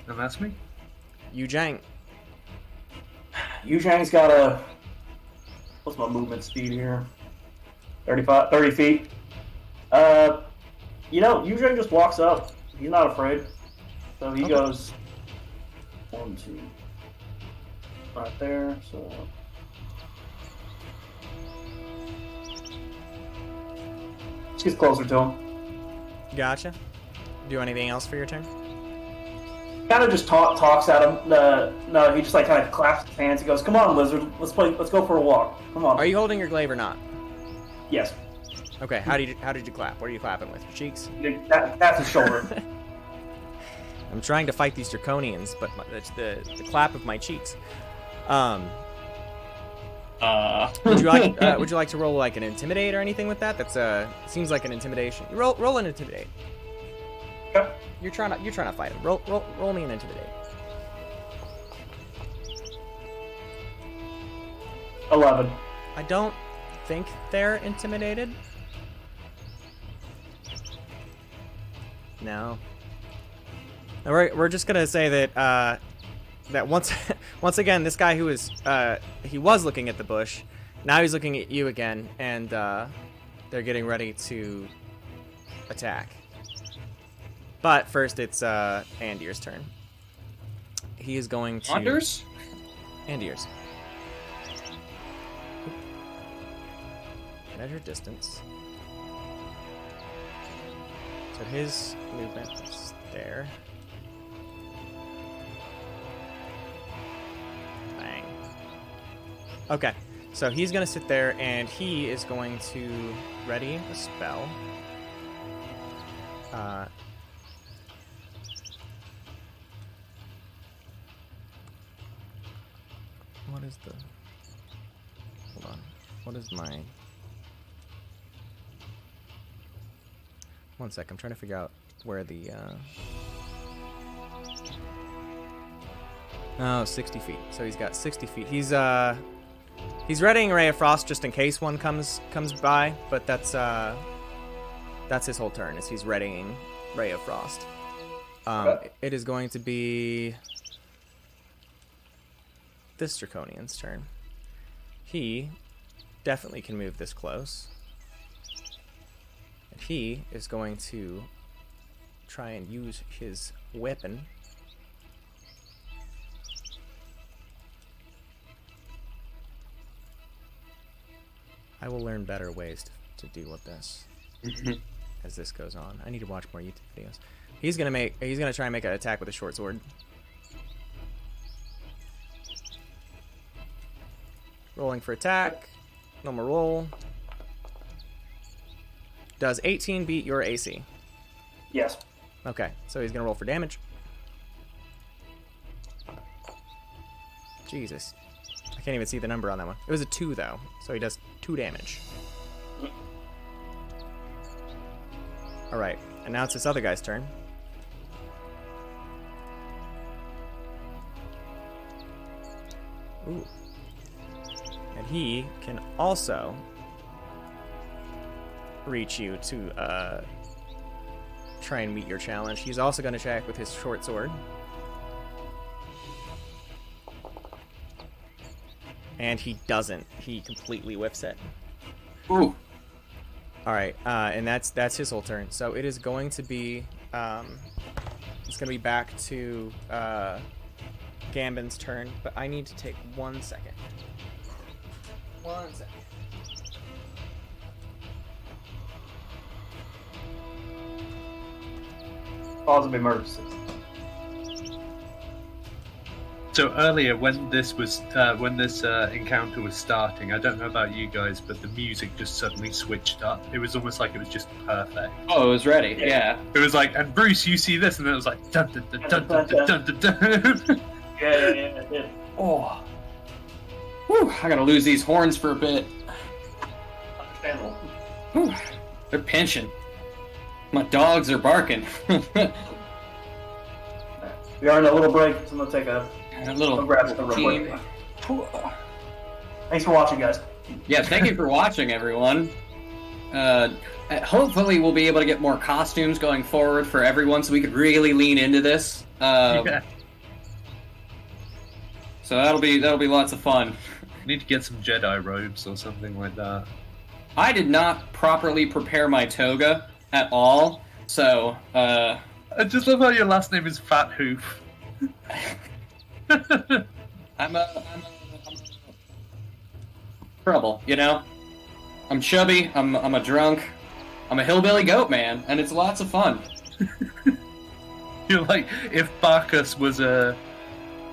And that's me. Yu Jang. Yu Zhang's got a... What's my movement speed here? 30 feet. You know, Yu Zhang just walks up. He's not afraid. So he goes... 1, 2... Right there, so... Just gets closer to him. Gotcha. Do anything else for your turn? Kind of just talks at him. No, he just like kind of claps his hands. He goes, "Come on, lizard. Let's go for a walk. Come on." Are you holding your glaive or not? Yes. Okay. How did you clap? What are you clapping with? Your cheeks? That's his shoulder. I'm trying to fight these draconians, but that's the clap of my cheeks. Would you like to roll like an intimidate or anything with that? That's seems like an intimidation. Roll an intimidate. Okay. You're trying to fight him. Roll me an intimidate. 11. I don't think they're intimidated. No. We're just gonna say that that once again, this guy who is he was looking at the bush, now he's looking at you again, and they're getting ready to attack. But first, it's Andir's turn. He is going to... Anders? Andir's. Measure distance. So his movement is there. Bang. Okay, so he's going to sit there, and he is going to ready a spell. What is the... Hold on. What is my... One sec, I'm trying to figure out where the... Oh, 60 feet. So he's got 60 feet. He's readying Ray of Frost just in case one comes by, but that's his whole turn, is he's readying Ray of Frost. Okay. It is going to be this Draconian's turn. He definitely can move this close. And he is going to try and use his weapon. I will learn better ways to deal with this as this goes on. I need to watch more YouTube videos. He's gonna try and make an attack with a short sword. Rolling for attack. Normal roll. Does 18 beat your AC? Yes. Okay, so he's gonna roll for damage. Jesus. I can't even see the number on that one. It was a 2 though, so he does 2 damage. Alright, and now it's this other guy's turn. Ooh. And he can also reach you to try and meet your challenge. He's also going to attack with his short sword. And he doesn't. He completely whiffs it. Ooh. All right, and that's his whole turn. So it is going to be it's going to be back to Gambin's turn, but I need to take 1 second. 1 second. Cause of emergency. So earlier, when this encounter was starting, I don't know about you guys, but the music just suddenly switched up. It was almost like it was just perfect. Oh, it was ready. Yeah. It was like, and Bruce, you see this, and then it was like dun dun dun dun dun dun dun dun. dun. Yeah, it did. Oh. Whew, I gotta lose these horns for a bit. Understandable. Whew, they're pinching. My dogs are barking. We are in a little break, so I'm gonna take a little grab some real quick. Thanks for watching, guys. Yeah, thank you for watching, everyone. Hopefully we'll be able to get more costumes going forward for everyone, so we could really lean into this. Yeah. So that'll be lots of fun. Need to get some Jedi robes or something like that. I did not properly prepare my toga at all, so I just love how your last name is Fat Hoof. I'm trouble, you know? I'm chubby, I'm a drunk, I'm a hillbilly goat man, and it's lots of fun. You're like if Bacchus was a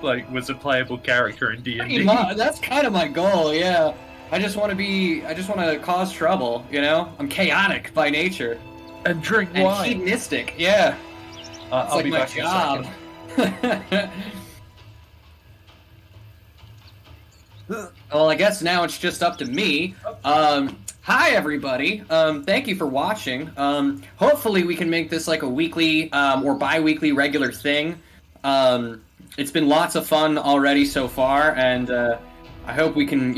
playable character in D&D. That's kind of my goal, yeah. I just want to cause trouble, you know? I'm chaotic by nature. And drink And wine. hedonistic, yeah. It's I'll like be my back in a job. second. Well, I guess now it's just up to me. Hi, everybody. Thank you for watching. Hopefully we can make this like a weekly or bi-weekly regular thing. It's been lots of fun already so far, and I hope we can,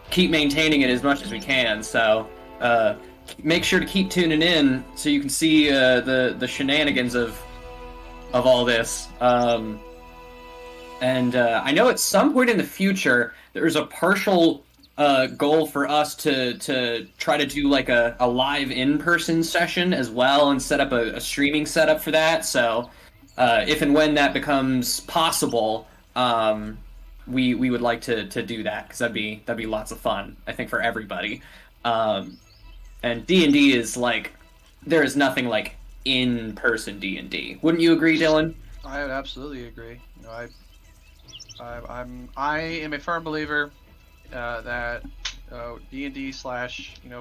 keep maintaining it as much as we can. So make sure to keep tuning in so you can see the shenanigans of all this. And I know at some point in the future there's a partial goal for us to try to do like a live in-person session as well and set up a streaming setup for that. So if and when that becomes possible, we would like to do that, because that'd be lots of fun, I think, for everybody. And D&D is like, there is nothing like in-person D&D. Wouldn't you agree, Dylan? I would absolutely agree. I am a firm believer that D&D /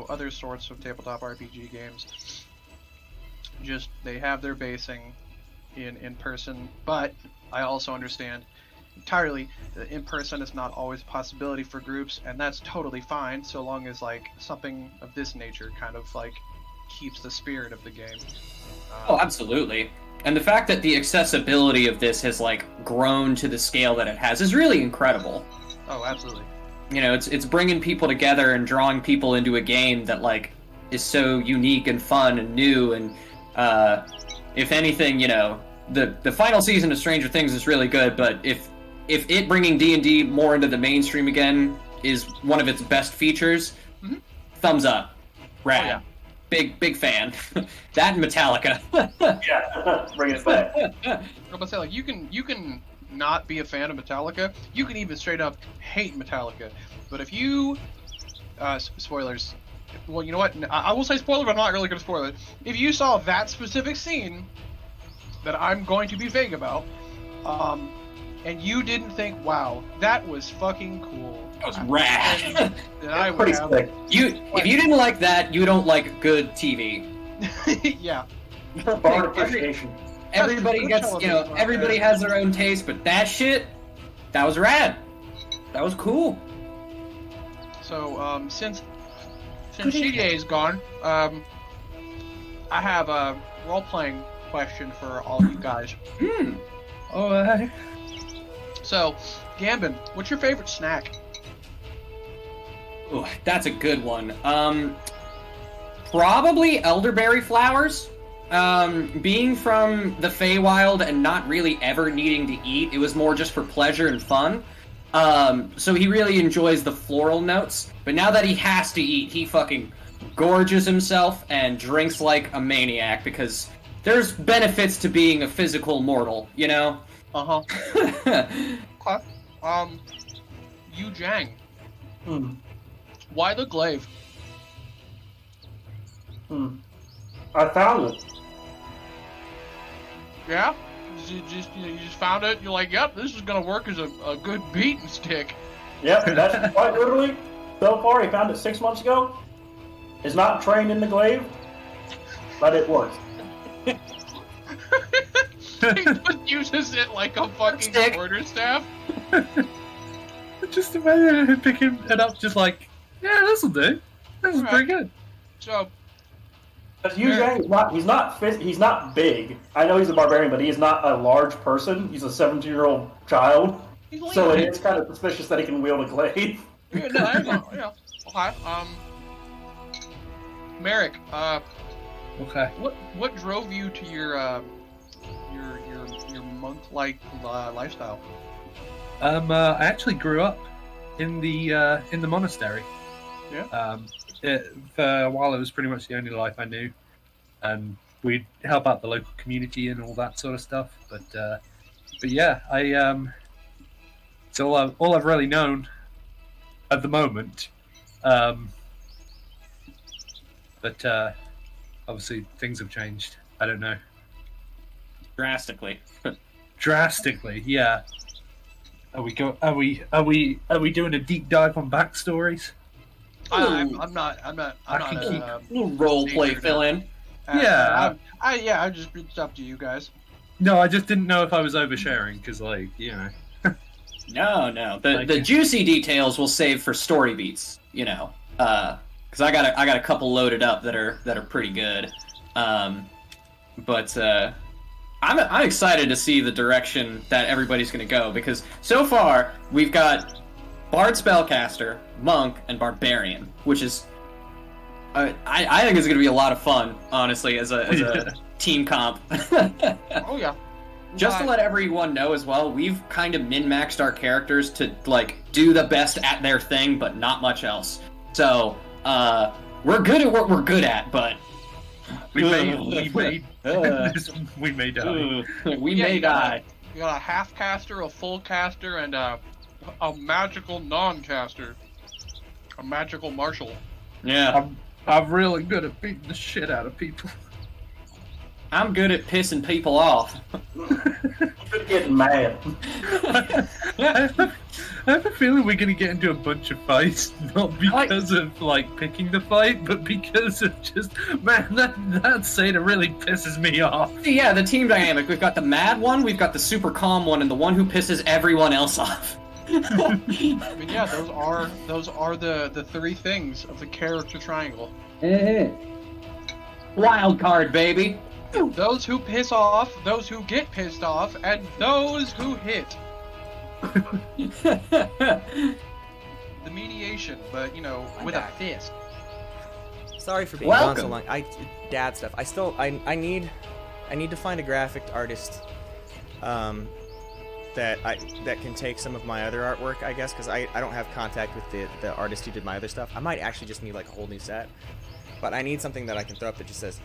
other sorts of tabletop RPG games, just they have their basing in person, but I also understand entirely that in person is not always a possibility for groups, and that's totally fine so long as like something of this nature kind of like keeps the spirit of the game. Oh, absolutely. And the fact that the accessibility of this has like grown to the scale that it has is really incredible. Oh, absolutely. It's bringing people together and drawing people into a game that like is so unique and fun and new. And if anything, the final season of Stranger Things is really good. But if it bringing D&D more into the mainstream again is one of its best features, thumbs up, rad. Oh, yeah. Big fan. That and Metallica. Yeah, bring it back. I'm about to say, like, you can not be a fan of Metallica. You can even straight up hate Metallica. But if you, spoilers. Well, you know what? I will say spoiler, but I'm not really going to spoil it. If you saw that specific scene that I'm going to be vague about, and you didn't think, wow, that was fucking cool. That was rad. Then I would have... If you didn't like that, you don't like good TV. Yeah. Bar appreciation. Everybody gets, everybody has their own taste, but that shit, that was rad. That was cool. So, since Seajay is gone, I have a role-playing question for all you guys. Alright. So, Gambin, what's your favorite snack? Ooh, that's a good one. Probably elderberry flowers. Being from the Feywild and not really ever needing to eat, it was more just for pleasure and fun. So he really enjoys the floral notes. But now that he has to eat, he fucking gorges himself and drinks like a maniac, because there's benefits to being a physical mortal, Uh-huh. Okay. Yu Jang. Why the glaive? I found it. Yeah? You just found it, you're like, yep, this is gonna work as a good beating stick. Yep, that's quite literally. So far, he found it 6 months ago. Is not trained in the glaive, but it works. He just uses it like a fucking quarterstaff. Just imagine him picking it up, just like, yeah, this'll do. This is pretty good. So, Because Yuzhang, he's not big. I know he's a barbarian, but he is not a large person. He's a 17-year-old child. So it is kind of suspicious that he can wield a glaive. Yeah, no, I know. Yeah. Okay. Merrick. Okay. What drove you to your monk-like lifestyle? I actually grew up in the monastery. Yeah. For a while, it was pretty much the only life I knew, and we'd help out the local community and all that sort of stuff. But yeah, it's all I've really known at the moment. But obviously things have changed. I don't know. Drastically. Drastically, yeah. Are we doing a deep dive on backstories? I'm not. Little role play fill in. Yeah. I just it's up to you guys. No, I just didn't know if I was oversharing because, No. The juicy details we'll save for story beats. Because I got a couple loaded up that are pretty good. But I'm excited to see the direction that everybody's going to go, because so far we've got Bard Spellcaster, Monk, and Barbarian, which is I think it's going to be a lot of fun, honestly, as a team comp. Oh yeah. Just to let everyone know as well, we've kind of min-maxed our characters to do the best at their thing, but not much else. So we're good at what we're good at, but we may die. We may die. You got a half caster, a full caster, and a magical non-caster, a magical marshal. Yeah, I'm really good at beating the shit out of people. I'm good at pissing people off. Good getting mad. I have a feeling we're gonna get into a bunch of fights, not because of picking the fight, but because of just that Sata really pisses me off. Yeah, the team dynamic. We've got the mad one, we've got the super calm one, and the one who pisses everyone else off. I mean, yeah, those are the three things of the character triangle. Wild card, baby. Those who piss off, those who get pissed off, and those who hit. The mediation, but with a fist. Sorry for being gone so long. Dad stuff. I need to find a graphic artist that can take some of my other artwork, I guess, because I don't have contact with the artist who did my other stuff. I might actually just need a whole new set, but I need something that I can throw up that just says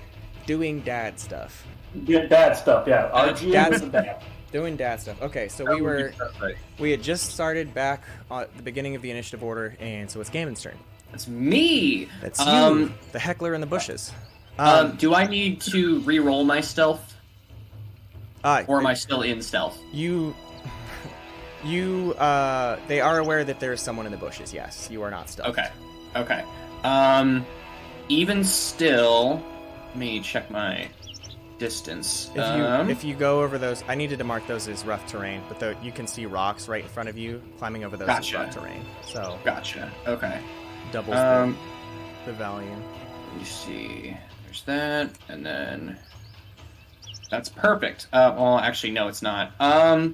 doing dad stuff. Dad stuff, yeah. Our GM is a dad. Doing dad stuff. Okay, so we had just started back at the beginning of the initiative order, and so it's Gaiman's turn. That's me. That's you, the heckler in the bushes. Do I need to re-roll my stealth? Or am I still in stealth? They are aware that there is someone in the bushes. Yes, you are not stealth. Okay. Even still, let me check my distance. If you go over those, I needed to mark those as rough terrain, but you can see rocks right in front of you. Climbing over those is rough terrain. So gotcha. Okay. Doubles the value. Let me see. There's that, and then that's perfect. Well, actually, no, it's not. I'm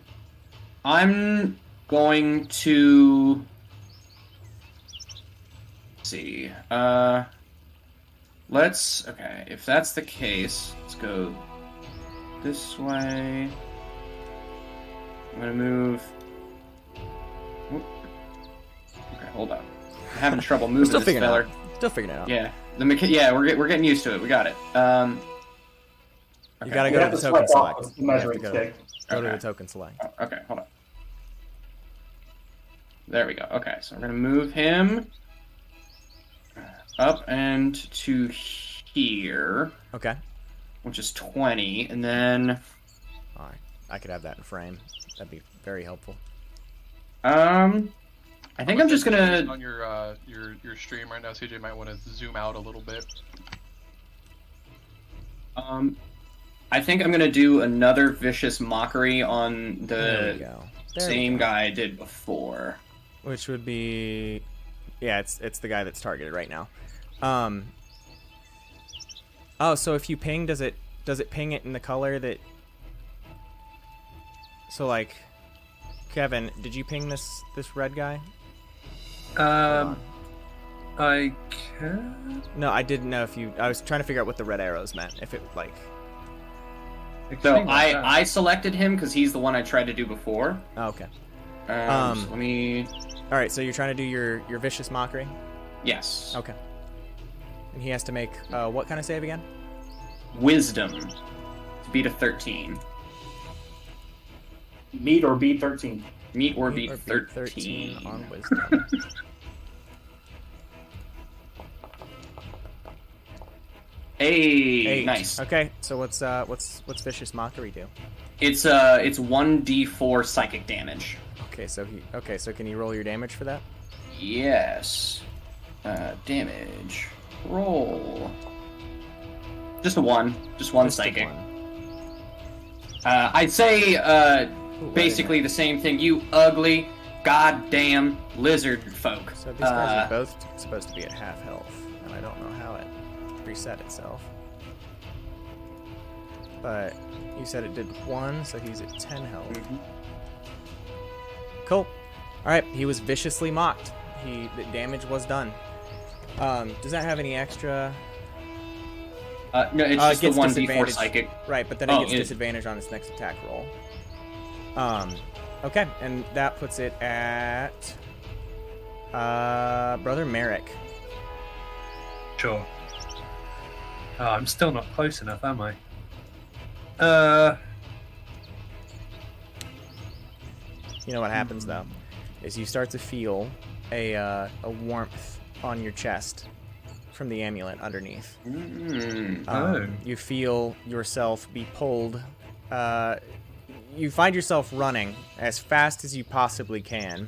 going to see. Okay, if that's the case, let's go this way. I'm gonna move. Oop. Okay, hold up. I'm having trouble moving Still this figuring feller. it out. Still figuring it out. Yeah, we're getting used to it. We got it. Okay. You gotta go to the token select. Go to the token select. Okay, hold on. There we go. Okay, so I'm gonna move him up and to here. Okay. Which is 20, and then. All right, I could have that in frame. That'd be very helpful. I think I'm just gonna. On your stream right now, CJ might want to zoom out a little bit. I think I'm gonna do another vicious mockery on the same guy I did before. Which would be, yeah, it's the guy that's targeted right now. Oh, so if you ping, does it ping it in the color that? So like, Kevin, did you ping this red guy? I can. No, I didn't know if you. I was trying to figure out what the red arrows meant. If it like. So I selected him because he's the one I tried to do before. Oh, okay. So let me. All right, so you're trying to do your vicious mockery. Yes. Okay. And he has to make what kind of save again? Wisdom to beat a 13. Meet or beat 13. Meet or beat 13 on wisdom. Hey, 8. nice. Okay, so what's vicious mockery do? It's 1d4 psychic damage. Okay, so can you roll your damage for that? Yes. Damage. Roll. Just a 1. Just one Just a psychic. 1. I'd say Ooh, basically the same thing. You ugly, goddamn lizard folk. So these guys are both supposed to be at half health, and I don't know how it reset itself. But you said it did 1, so he's at 10 health. Mm-hmm. Cool. All right, he was viciously mocked. The damage was done. Does that have any extra? No, it's just the gets 1d4 disadvantage. psychic. Right, but then it gets disadvantage on its next attack roll. Okay, and that puts it at Brother Merrick. Sure. Oh, I'm still not close enough, am I? You know what happens though, is you start to feel a warmth on your chest from the amulet underneath. You feel yourself be pulled. You find yourself running as fast as you possibly can,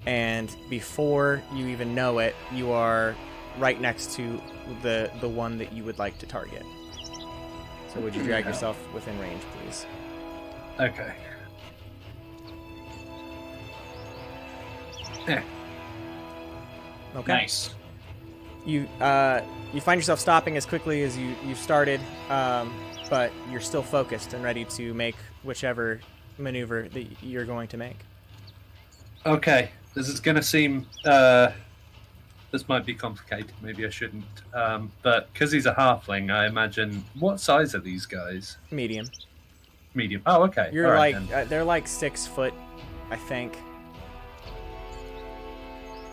and before you even know it, you are right next to the one that you would like to target. So would you drag yourself within range, please? Okay. Yeah. Okay. Nice. You find yourself stopping as quickly as you started, but you're still focused and ready to make whichever maneuver that you're going to make. Okay. This is going to seem... this might be complicated. Maybe I shouldn't. But because he's a halfling, I imagine... What size are these guys? Medium. Medium. Oh, okay. You're All right, like they're like 6 foot, I think.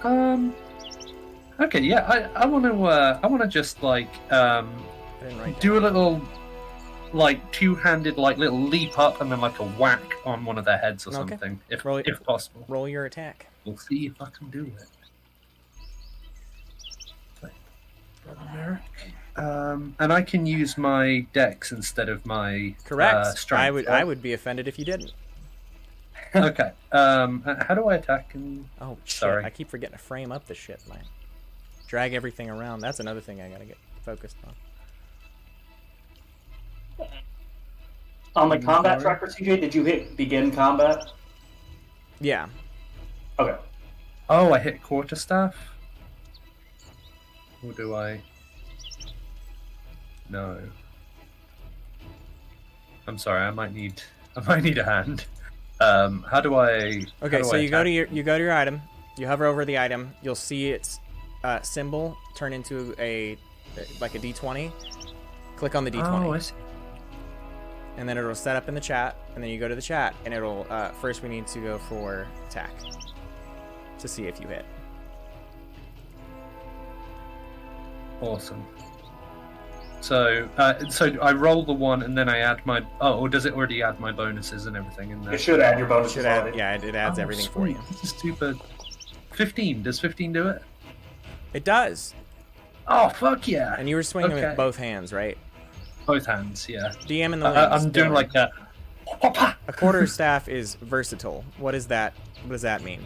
Okay, yeah, I want to just like I didn't write do a down. little like two-handed like little leap up and then like a whack on one of their heads or Okay. something, if Roll- possible. Roll your attack. We'll see if I can do it. Brother Merrick. And I can use my dex instead of my Correct. strength. I would be offended if you didn't. Okay. How do I attack? Oh shit! Sorry. I keep forgetting to frame up the shit, man. Drag everything around. That's another thing I gotta get focused on. On the combat tracker, CJ, did you hit begin combat? Yeah. Okay. Oh, I hit quarterstaff. Or do I? No. I'm sorry. I might need a hand. How do I? Okay, so you go to your item. You hover over the item. You'll see its symbol turn into a D20. Click on the D20. Oh, I see. And then it'll set up in the chat, and then you go to the chat, and it'll first we need to go for attack to see if you hit. Awesome. So I roll the 1 and then I add my. Oh, or does it already add my bonuses and everything in there? It should add your bonuses Should add, already. yeah, it adds everything for you. This is stupid. 15. Does 15 do it? It does. Oh fuck yeah! And you were swinging Okay. with both hands, right? Both hands, yeah. DM in the wings. I'm doing Dylan. like a. A quarterstaff is versatile. What is that? What does that mean?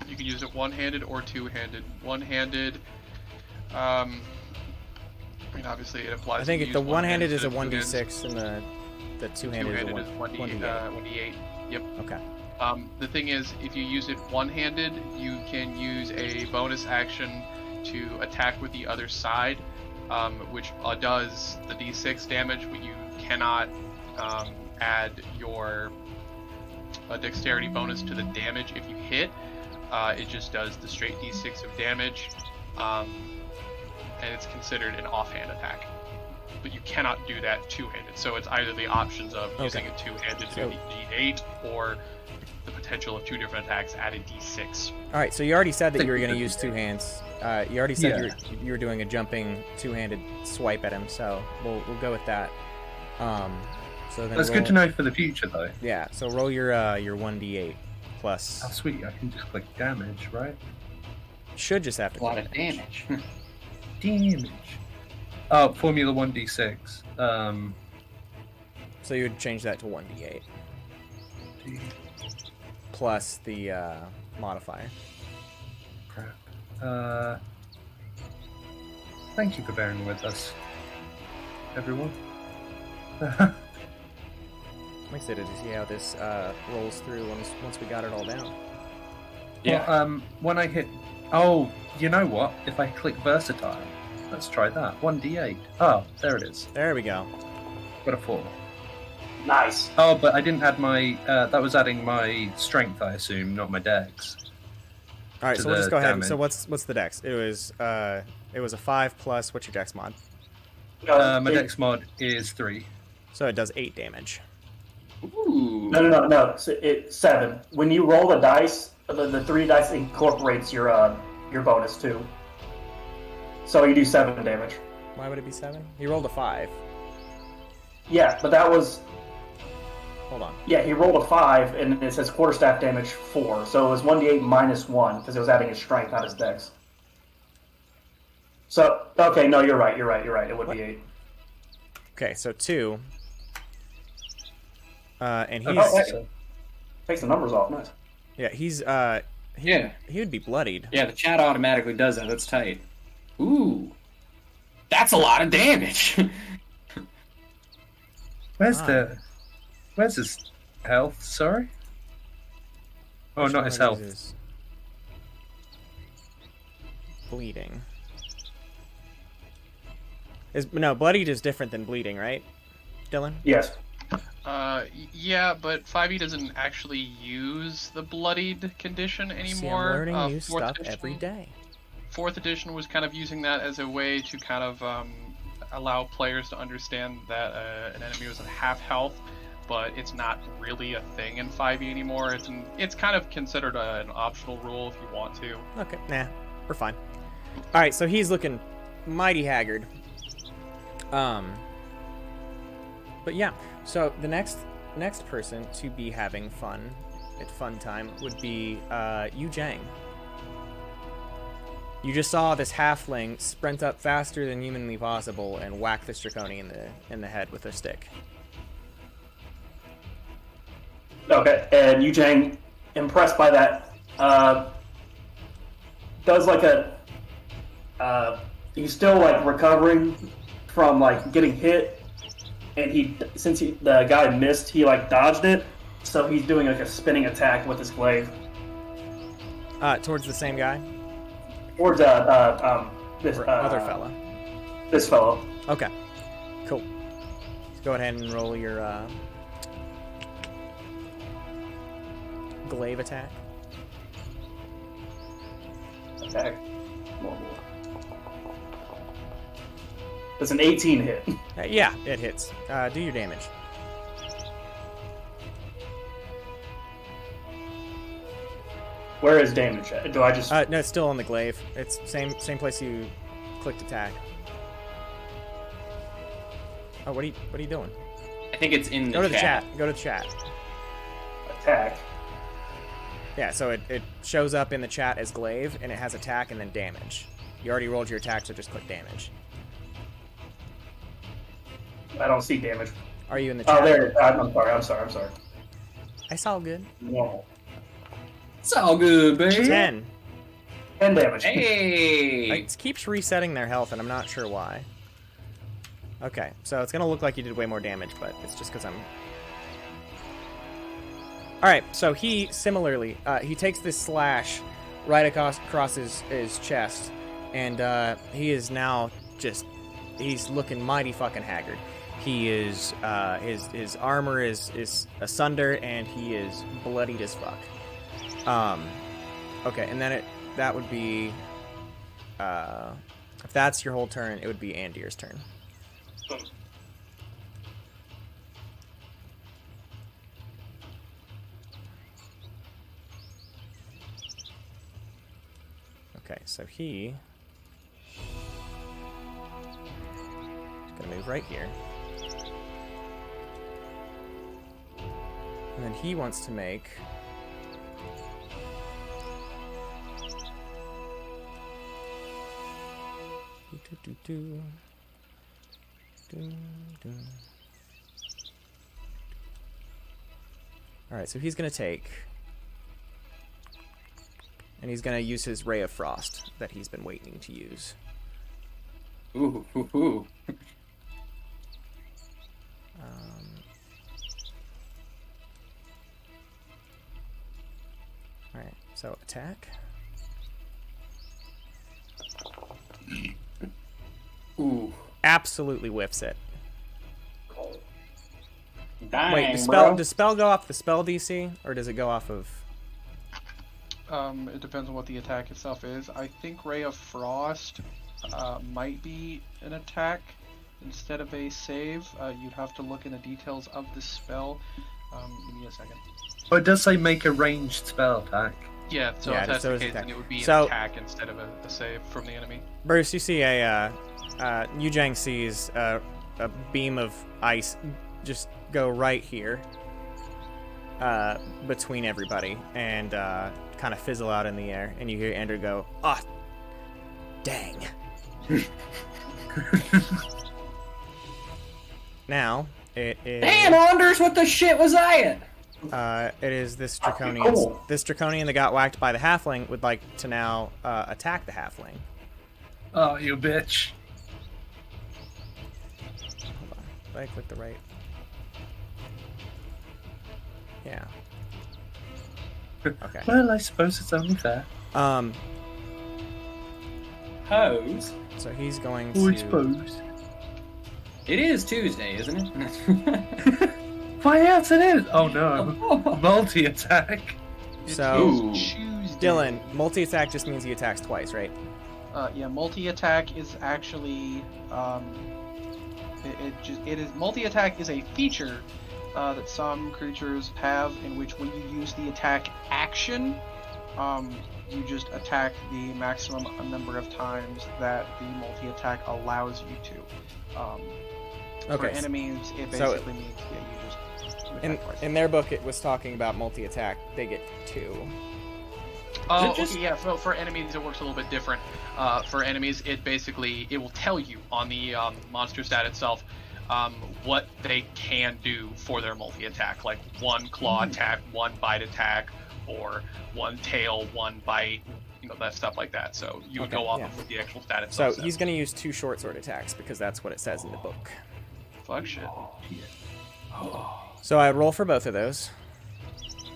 You can use it one-handed or two-handed. One-handed, I mean, obviously it applies. I think to the use one-handed is a one-handed to 1d6 and the two-handed is a two-handed is 1d8. 1d8. Yep. Okay. The thing is, if you use it one-handed, you can use a bonus action to attack with the other side, which does the d6 damage, but you cannot add your dexterity bonus to the damage if you hit. It just does the straight d6 of damage, and it's considered an offhand attack. But you cannot do that two-handed. So it's either the options of using it two-handed to the d8, or the potential of two different attacks at a d6. All right, so you already said that you were going to use two hands. You already said you were doing a jumping two-handed swipe at him, so we'll go with that. So then That's good to know for the future, though. Yeah, so roll your 1d8 plus. Oh, sweet. I can just click damage, right? Should just have to A lot click of damage. Damage. Oh, Formula 1d6. So you would change that to 1d8 plus the modifier. Crap. Thank you for bearing with us, everyone. I'm excited to see how this rolls through once we got it all down. Yeah. Well, when I hit... Oh, you know what? If I click versatile, let's try that. 1d8. Oh, there it is. There we go. Got a 4. Nice. Oh, but I didn't add my... that was adding my strength, I assume, not my dex. All right, To so we'll just go ahead. damage. So what's the dex? It was a 5 plus. What's your dex mod? My dex mod is 3. So it does 8 damage. Ooh. No. So it's 7. When you roll the dice, the 3 dice incorporates your bonus too. So you do 7 damage. Why would it be 7? He rolled a 5. Yeah, but that was... Hold on. Yeah, he rolled a 5, and it says quarterstaff damage 4. So it was 1d8 minus 1, because it was adding his strength, not his dex. So, okay, no, you're right. It would be 8. Okay, so 2. And he's... Oh, hey. Takes the numbers off, nice. Yeah, he's... Yeah. He would be bloodied. Yeah, the chat automatically does that. That's tight. Ooh. That's a lot of damage. Where's his health? Sorry? Oh, Which not one his of health. these is bleeding. No, bloodied is different than bleeding, right, Dylan? Yes. Yeah, but 5e doesn't actually use the bloodied condition anymore. See, I'm learning new Fourth stuff edition- every day. 4th edition was kind of using that as a way to kind of allow players to understand that an enemy was at half health, but it's not really a thing in 5e anymore. It's kind of considered an optional rule if you want to. Okay, nah, we're fine. All right, so he's looking mighty haggard. But yeah, so the next person to be having fun at fun time would be Yu Jang. You just saw this halfling sprint up faster than humanly possible and whack this draconi in the head with a stick. Okay, and Yujang, impressed by that, does like he's still like recovering from like getting hit, and the guy missed, he like dodged it, so he's doing like a spinning attack with his glaive Towards the same guy? towards this Other fella. This fellow. Okay, cool. Let's go ahead and roll your glaive attack. Attack. It's an 18 hit. Yeah, it hits. Do your damage. Where is damage at? Do I just... No, it's still on the glaive. It's same place you clicked attack. Oh, what are you doing? I think it's in the Go to the chat. chat. Go to the chat. attack? Yeah, so it shows up in the chat as glaive, and it has attack and then damage. You already rolled your attack, so just click damage. I don't see damage. Are you in the chat? Oh, there it is. I'm sorry. I saw good. Normal. It's all good, baby. 10. 10 damage. Hey. It keeps resetting their health, and I'm not sure why. Okay, so it's gonna look like you did way more damage, but it's just because I'm... Alright, so he, similarly, he takes this slash right across his chest, and he is now just he's looking mighty fucking haggard. He is his armor is asunder, and he is bloodied as fuck. Okay, and then that would be if that's your whole turn, it would be Andir's turn. Okay, so he's gonna move right here. And then he wants to make Alright, so he's gonna take, and he's gonna use his Ray of Frost that he's been waiting to use. Ooh, ooh, ooh. Alright, so attack. Ooh. Absolutely whiffs it. Dang, Wait, bro. does spell go off the spell DC, or does it go off of... It depends on what the attack itself is. I think Ray of Frost might be an attack instead of a save. You'd have to look in the details of the spell. Give me a second. Oh, it does say make a ranged spell attack. Yeah, so Yeah, if that's so the it's case, attack. then it would be So- an attack instead of a save from the enemy. Bruce, you see Yujang sees a beam of ice just go right here between everybody and kind of fizzle out in the air, and you hear Andrew go, "Ah, dang." Now it is. Damn, Anders, what the shit was that? It is this draconian. Cool. This draconian that got whacked by the halfling would like to now attack the halfling. Oh, you bitch. Hold on. Did I click the right? Yeah. Okay. Well, I suppose it's only fair. Pose. So he's going I to. suppose. It is Tuesday, isn't it? Why, yes, it is. Oh no. Multi-attack. So, Ooh. Tuesday. Dylan, multi-attack just means he attacks twice, right? Yeah, multi-attack is actually multi-attack is a feature that some creatures have, in which when you use the attack action, you just attack the maximum number of times that the multi-attack allows you to. For Okay. enemies, it So- basically means you just attack twice. In their book, it was talking about multi-attack. They get 2. Oh, Is it just- okay, yeah. For enemies, it works a little bit different. For enemies, it will tell you on the monster stat itself what they can do for their multi-attack, like 1 claw attack, 1 bite attack, or 1 tail, 1 bite, that stuff like that. So you would Okay, go off yeah. of what the actual stat So itself says. he's going to use 2 short sword attacks because that's what it says in the book. Fuck shit. So I roll for both of those.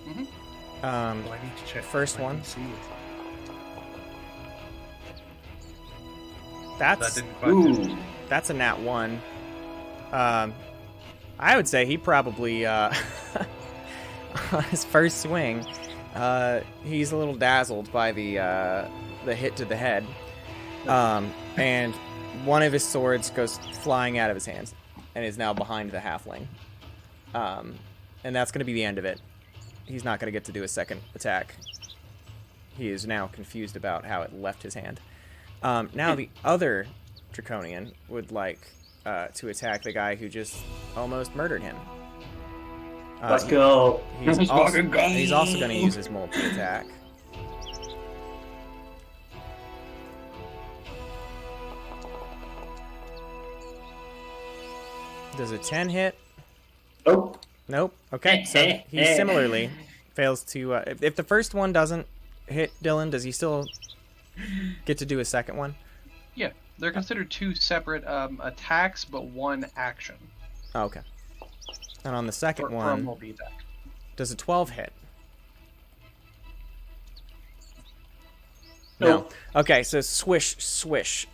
Mhm. Oh, I need to check First my one. DC. That That's didn't quite do it. Ooh. that's a nat 1. I would say he probably on his first swing, he's a little dazzled by the hit to the head, and one of his swords goes flying out of his hands and is now behind the halfling, and that's going to be the end of it. He's not going to get to do a second attack. He is now confused about how it left his hand. Now the other draconian would like to attack the guy who just almost murdered him. Let's go. He's Let's also, fucking go. he's also going to use his multi-attack. Does a 10 hit? Nope. Nope. Okay, so he similarly fails to... if the first one doesn't hit Dylan, does he still get to do a second one? Yeah, they're considered 2 separate attacks, but 1 action. Oh, okay. And on the second For a one, multi-attack. does a 12 hit? Nope. No. Okay, so swish, swish.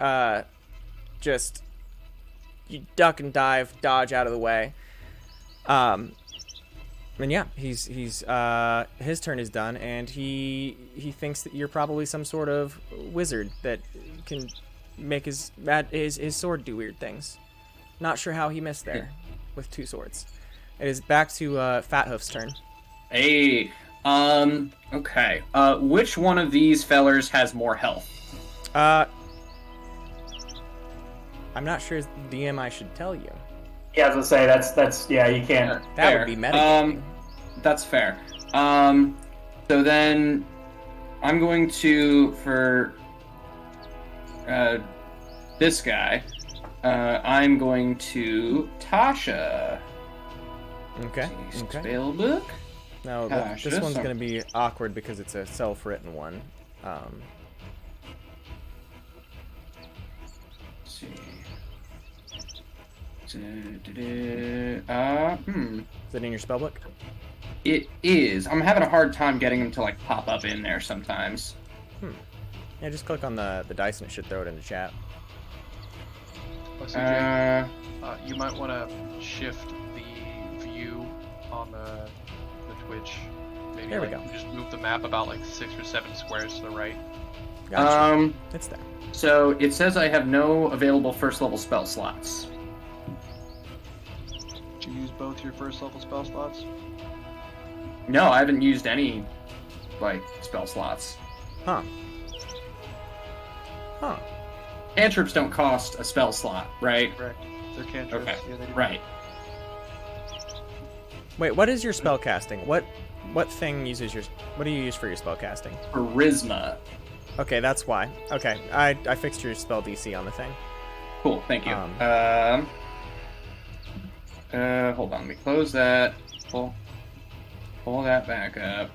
Just you duck and dive, dodge out of the way. And yeah, he's his turn is done, and he thinks that you're probably some sort of wizard that can make his sword do weird things. Not sure how he missed there with 2 swords. It is back to Fathoof's turn. Hey, okay. Which one of these fellers has more health? I'm not sure as DM I should tell you. Yeah, I was gonna say that's yeah, you can't. That Fair. would be metagaming. That's fair. So then I'm going to, for this guy, I'm going to Tasha. Okay. Spell book. No, Gosh, this this one's one- going to be awkward because it's a self-written one. Let's see. Is it in your spellbook? It is. I'm having a hard time getting them to like pop up in there sometimes. Yeah, just click on the dice and it should throw it into chat. Oh, CJ, you might want to shift the view on the Twitch. Maybe There we like, go. just move the map about like 6 or 7 squares to the right. Gotcha. It's there. So it says I have no available first level spell slots. Did you use both your first level spell slots? No, I haven't used any like spell slots. Huh. Cantrips don't cost a spell slot, right? Correct. They're cantrips. Okay. Yeah, they do. Right. Wait, what is your spell casting? What thing uses your... What do you use for your spell casting? Charisma. Okay, that's why. Okay, I fixed your spell DC on the thing. Cool, thank you. Um, Hold on, let me close that. Pull that back up.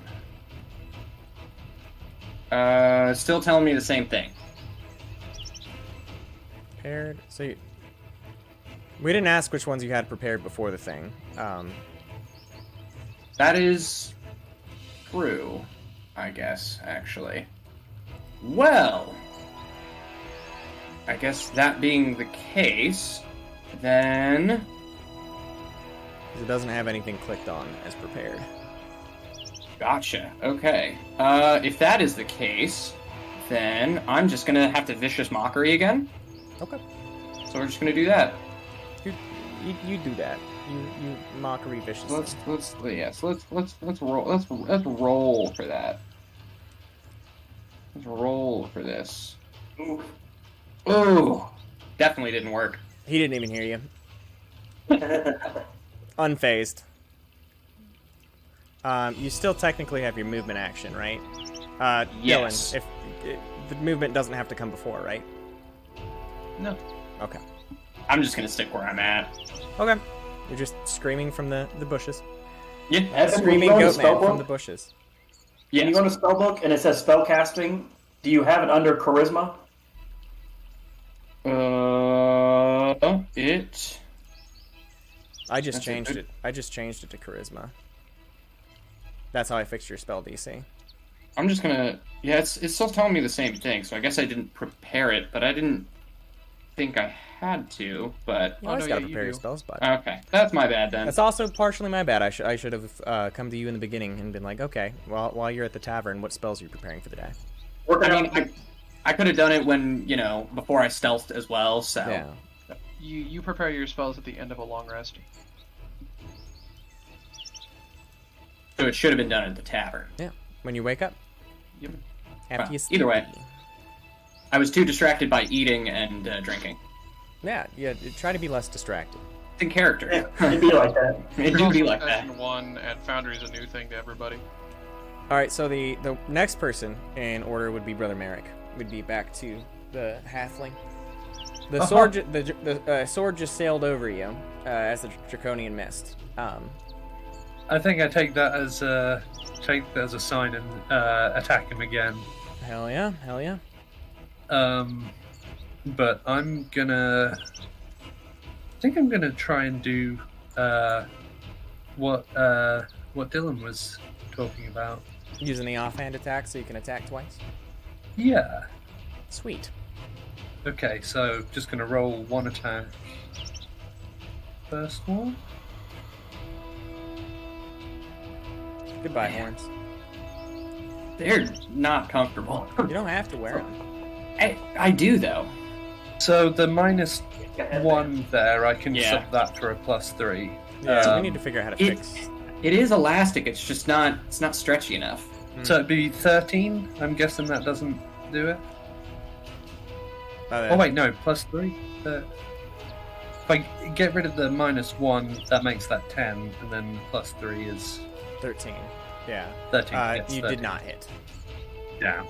Still telling me the same thing. Prepared. So we didn't ask which ones you had prepared before the thing. That is true, I guess, actually. Well, I guess that being the case, then... 'Cause it doesn't have anything clicked on as prepared. Gotcha, okay. If that is the case, then I'm just gonna have to Vicious Mockery again. Okay. So we're just gonna do that. You do that. You mockery viciously. Let's roll for that. Let's roll for this. Ooh. Ooh, definitely didn't work. He didn't even hear you. Unfazed. You still technically have your movement action, right? Yes. Dylan, if the movement doesn't have to come before, right? No. Okay. I'm just gonna stick where I'm at. Okay. You're just screaming from the bushes. Yeah. Evan, when you Screaming go to goat man from spellbook, the bushes. when you go to spellbook and it says spell casting, do you have it under charisma? It. I just That's a changed good- it. I just changed it to charisma. That's how I fixed your spell DC. I'm just gonna. Yeah, it's still telling me the same thing. So I guess I didn't prepare it, but I didn't think I had to. But You always no, gotta yeah, you prepare your do. spells, bud. okay, that's my bad then. That's also partially my bad. I should have come to you in the beginning and been like, okay, while you're at the tavern, what spells are you preparing for the day? Working I on mean, I could have done it when before I stealthed as well. So Yeah. You prepare your spells at the end of a long rest. it should have been done at the tavern. When you wake up. Yep. After Well, you sleep. either way. I was too distracted by eating and drinking. Yeah. Try to be less distracted. In character. it'd be like that. It do be like that. Session 1 and Foundry is a new thing to everybody. All right. So the next person in order would be Brother Merrick. Would be back to the halfling. The sword, the sword just sailed over you as the draconian mist. I think I take that as a sign and attack him again. Hell yeah. But I think I'm gonna try and do what Dylan was talking about. Using the offhand attack so you can attack twice. Yeah. Sweet. Okay, so just gonna roll one attack. first one. Goodbye, horns. They're not comfortable. You don't have to wear them. I do though. So the -1 there, I can Yeah. sub that for a +3. Yeah, we need to figure out how to it- fix. It is elastic. It's just not. It's not stretchy enough. So it'd be 13. I'm guessing that doesn't do it. Oh, Oh wait, no, +3. If I get rid of the -1, that makes that 10, and then +3 is 13. Yeah. 13. Yes, You 13. did not hit. Yeah.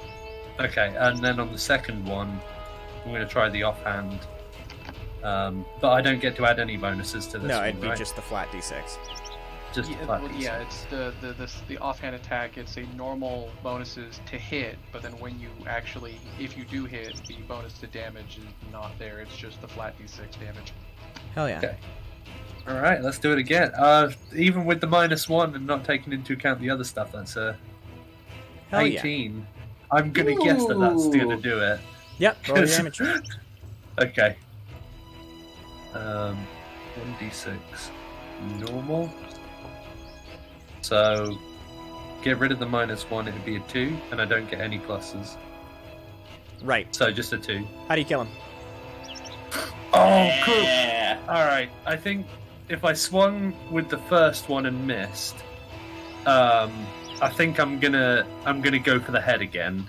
Okay, and then on the second one, I'm going to try the offhand. But I don't get to add any bonuses to this No, one, it'd be right? just the flat d6. Just Yeah, the flat well, D6. yeah, it's the offhand attack. It's a normal bonuses to hit, but then when you actually, if you do hit, the bonus to damage is not there. It's just the flat d6 damage. Hell yeah. Okay. All right, let's do it again. Even with the -1 and not taking into account the other stuff, that's a Hell yeah. 18. I'm gonna guess that that's gonna do it. Yep, roll your damage. Okay. 1d6 normal. So get rid of the -1, it'd be a 2, and I don't get any pluses. Right. So just a 2. How do you kill him? Oh, cool. Yeah. Alright, I think if I swung with the first one and missed, I think I'm gonna go for the head again.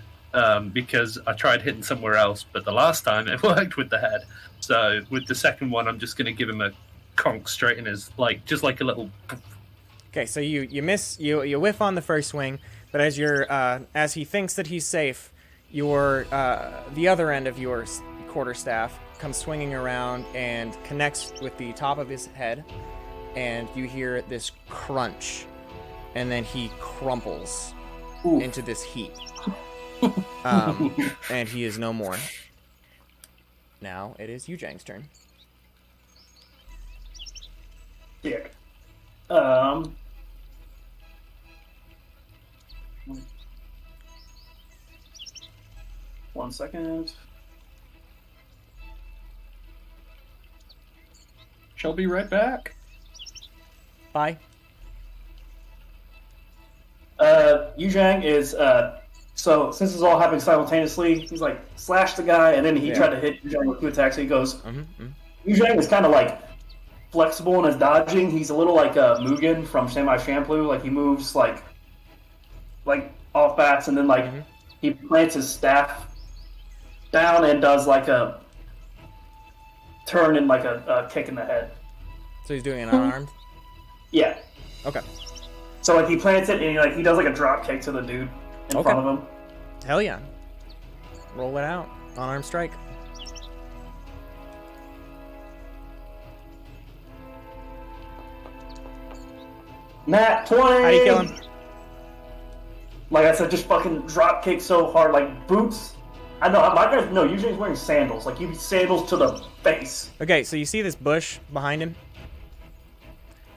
Because I tried hitting somewhere else, but the last time it worked with the head. So with the second one, I'm just gonna give him a conk straight in his, just like a little. Okay, so you miss, you whiff on the first swing, but as he thinks that he's safe, the other end of your quarterstaff comes swinging around and connects with the top of his head, and you hear this crunch, and then he crumples into this heap. And he is no more. Now it is Yujang's turn. Dick. 1 second. Shall be right back. Bye. Yujang is so since it's all happening simultaneously, he's like slash the guy, and then he tried to hit Yujang with 2 attacks. So he goes. Yujang is kind of like flexible in his dodging. He's a little like Mugen from Samurai Champloo. Like he moves like off bats, and then he plants his staff down and does like a turn and like a kick in the head. So he's doing it unarmed? Yeah. Okay. So like he plants it and he does like a drop kick to the dude in front of him. Hell yeah. Roll it out. Unarmed strike. Nat 20! How do you kill him? Like I said, just fucking drop kick so hard, like boots. I know, my guys, no, usually he's wearing sandals. Like, you sandals to the face. Okay, so you see this bush behind him?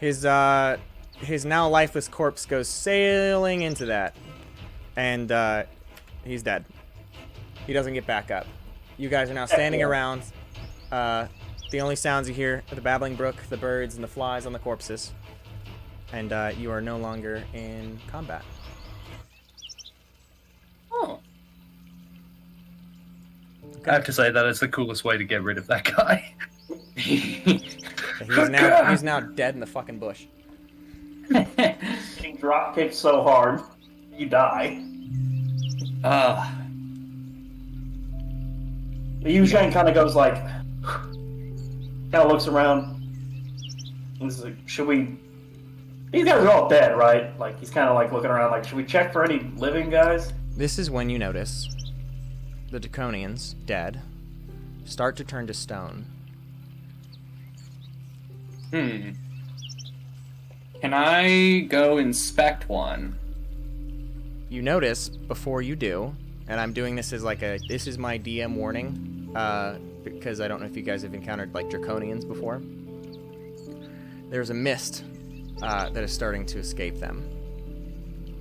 His now lifeless corpse goes sailing into that. And, he's dead. He doesn't get back up. You guys are now standing around. The only sounds you hear are the babbling brook, the birds, and the flies on the corpses. And, you are no longer in combat. Oh. I have to say that is the coolest way to get rid of that guy. He's now dead in the fucking bush. Getting drop kicked so hard, you die. Yujang kind of goes like, kind of looks around. And is like, should we? These guys are all dead, right? Like he's kind of like looking around, like, should we check for any living guys? This is when you notice the Draconians, dead, start to turn to stone. Can I go inspect one? You notice before you do, and I'm doing this as like this is my DM warning, because I don't know if you guys have encountered like Draconians before. There's a mist that is starting to escape them.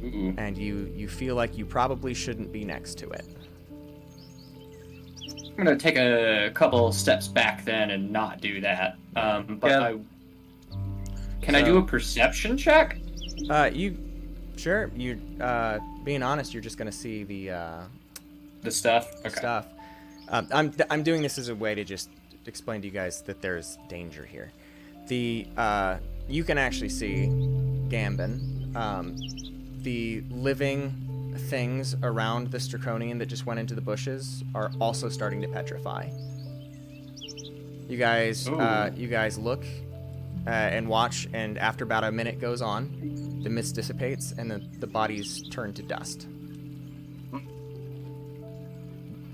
Ooh. And you feel like you probably shouldn't be next to it. I'm gonna take a couple steps back then and not do that. But Yeah. Can I do a perception check? Sure. You being honest, you're just gonna see the stuff. Okay. stuff. I'm doing this as a way to just explain to you guys that there's danger here. You can actually see Gambin. The living things around this draconian that just went into the bushes are also starting to petrify. You guys look and watch, and after about a minute goes on, the mist dissipates and the bodies turn to dust.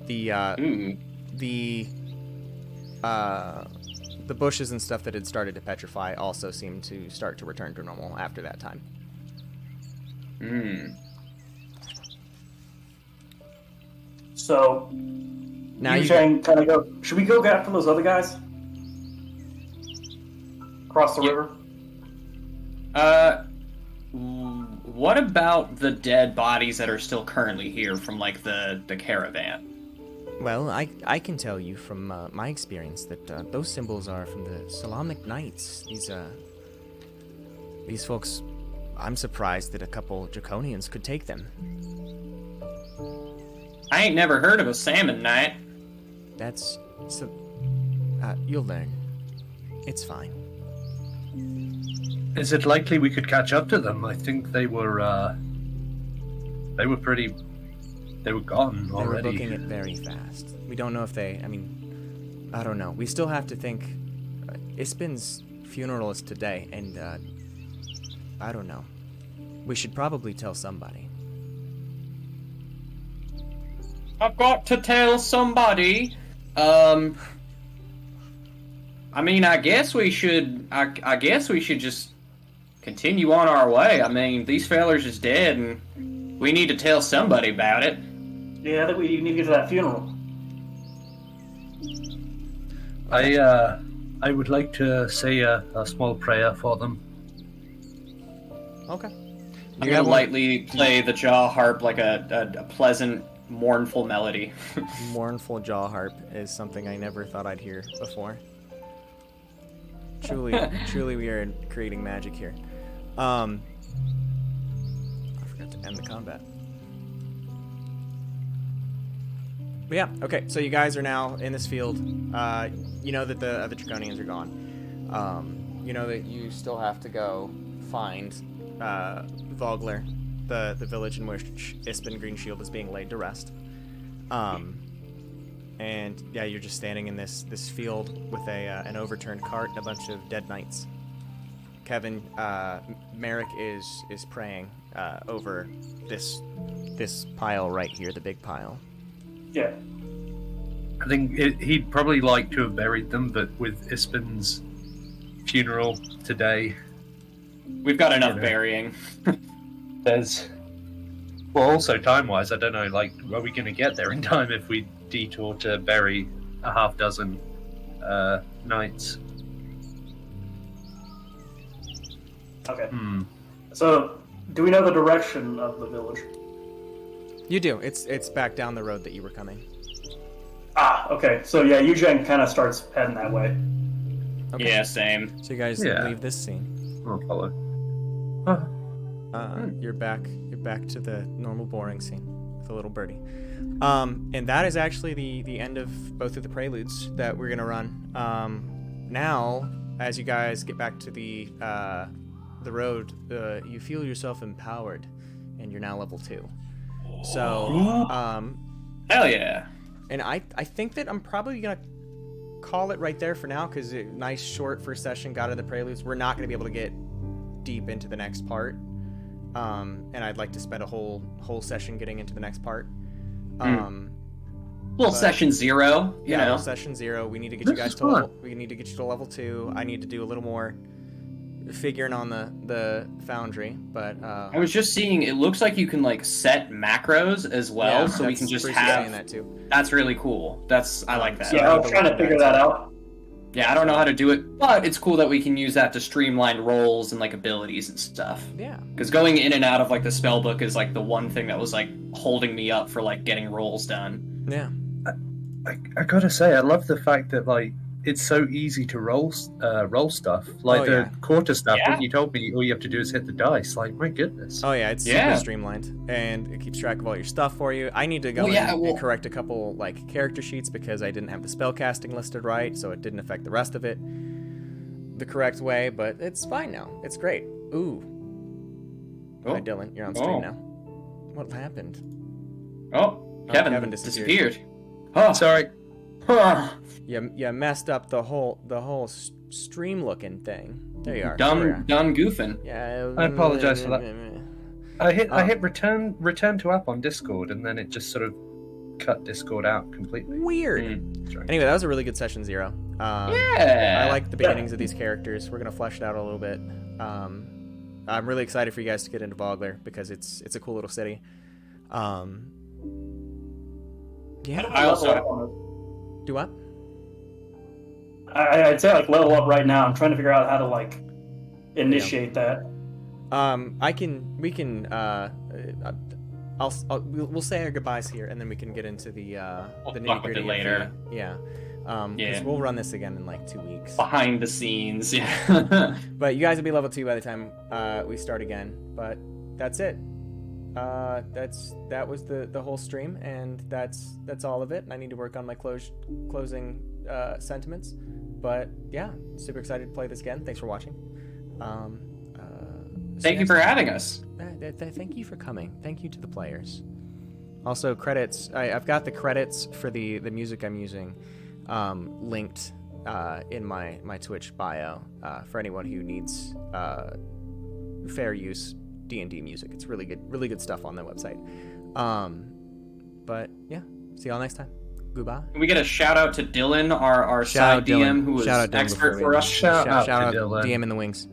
The bushes and stuff that had started to petrify also seem to start to return to normal after that time. So, Now you saying kind of go? Should we go get after those other guys? Across the river? What about the dead bodies that are still currently here from, like, the caravan? Well, I can tell you from my experience that those symbols are from the Solomonic Knights. These folks, I'm surprised that a couple Draconians could take them. I ain't never heard of a salmon knight. That's so. You'll learn. It's fine. Is it likely we could catch up to them? I think they were pretty. They were gone already. They were booking it very fast. We don't know if they. I don't know. We still have to think. Ispin's funeral is today, and I don't know. We should probably tell somebody. I've got to tell somebody. I guess we should. I guess we should just continue on our way. I mean, these fellers is dead, and we need to tell somebody about it. Yeah, I think we need to get to that funeral. I would like to say a small prayer for them. Okay. I'm gonna lightly play the jaw harp like a pleasant, mournful melody. Mournful jaw harp is something I never thought I'd hear before. Truly, we are creating magic here. I forgot to end the combat. But yeah, okay. So you guys are now in this field. You know that the other Draconians are gone. You know that you still have to go find Vogler, the village in which Ispin Greenshield is being laid to rest. And yeah, you're just standing in this field with an overturned cart and a bunch of dead knights. Kevin, Merrick is praying over this pile right here, the big pile. Yeah. I think he'd probably like to have buried them, but with Ispin's funeral today, We've got enough burying. there's... Well, also time-wise, I don't know, like, are we going to get there in time if we detour to bury a half dozen knights? Okay. So, do we know the direction of the village? You do. It's back down the road that you were coming. Ah, okay. So yeah, Eugene kind of starts heading that way. Okay. Yeah, same. So you guys leave this scene. I'll follow. You're back to the normal boring scene with a little birdie. And that is actually the end of both of the preludes that we're gonna run. Now, as you guys get back to the road, you feel yourself empowered, and you're now level 2. So, Hell yeah. and I think that I'm probably gonna call it right there for now, because nice short first session, got into the preludes. We're not gonna be able to get deep into the next part, and I'd like to spend a whole session getting into the next part. Session 0, you know. Session 0. We need to get you guys to level. We need to get you to level 2. I need to do a little more figuring on the foundry, but I was just seeing. It looks like you can like set macros as well, so we can just have that too. That's really cool. I like that. Yeah, I was trying to figure that out. Yeah, I don't know how to do it, but it's cool that we can use that to streamline rolls and like abilities and stuff. Yeah. Because going in and out of like the spell book is like the one thing that was like holding me up for like getting rolls done. Yeah. I gotta say, I love the fact that like it's so easy to roll stuff. Like Oh, the yeah. quarter stuff, Yeah. when you told me all you have to do is hit the dice, like, my goodness. Oh yeah, it's Yeah. super streamlined, and it keeps track of all your stuff for you. I need to go Well, yeah, and well- correct a couple like character sheets because I didn't have the spell casting listed right, so it didn't affect the rest of it the correct way. But it's fine now. It's great. Ooh. Hi, Dylan. You're on stream Oh. now. What happened? Oh, Kevin, Kevin disappeared. disappeared. Oh, Sorry. huh. You messed up the whole stream looking thing. There you are. Done There goofing. we are. Yeah. I apologize for that. I hit return to app on Discord, and then it just sort of cut Discord out completely. Weird. Strange. Anyway, that was a really good session, Zero. Yeah. I like the beginnings of these characters. We're gonna flesh it out a little bit. I'm really excited for you guys to get into Vogler because it's a cool little city. Yeah. I also- Level up on it. Do what? I'd say like level up right now. I'm trying to figure out how to like initiate that. We'll say our goodbyes here, and then we can get into the We'll the fuck with nitty-gritty it of later. Yeah. 'Cause Yeah. we'll run this again in like 2 weeks. Behind the scenes, yeah. But you guys will be level 2 by the time we start again. But that's it. That was the whole stream, and that's all of it. I need to work on my closing sentiments. But yeah, super excited to play this again. Thanks for watching. Thank you for having us. Thank you for coming. Thank you to the players. Also, credits. I've got the credits for the music I'm using linked in my Twitch bio for anyone who needs fair use D&D music. It's really good stuff on that website. But yeah, see y'all next time. Goodbye. Can we get a shout out to Dylan, our Shout out side DM, Dylan. who was Shout out Dylan expert before for we- us? Shout out Shout to out Dylan. DM in the wings.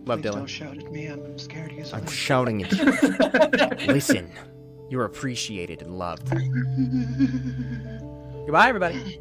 Love Please Dylan. don't shout at me. I'm scared to use I'm my shouting at you. Listen, you're appreciated and loved. Goodbye, everybody.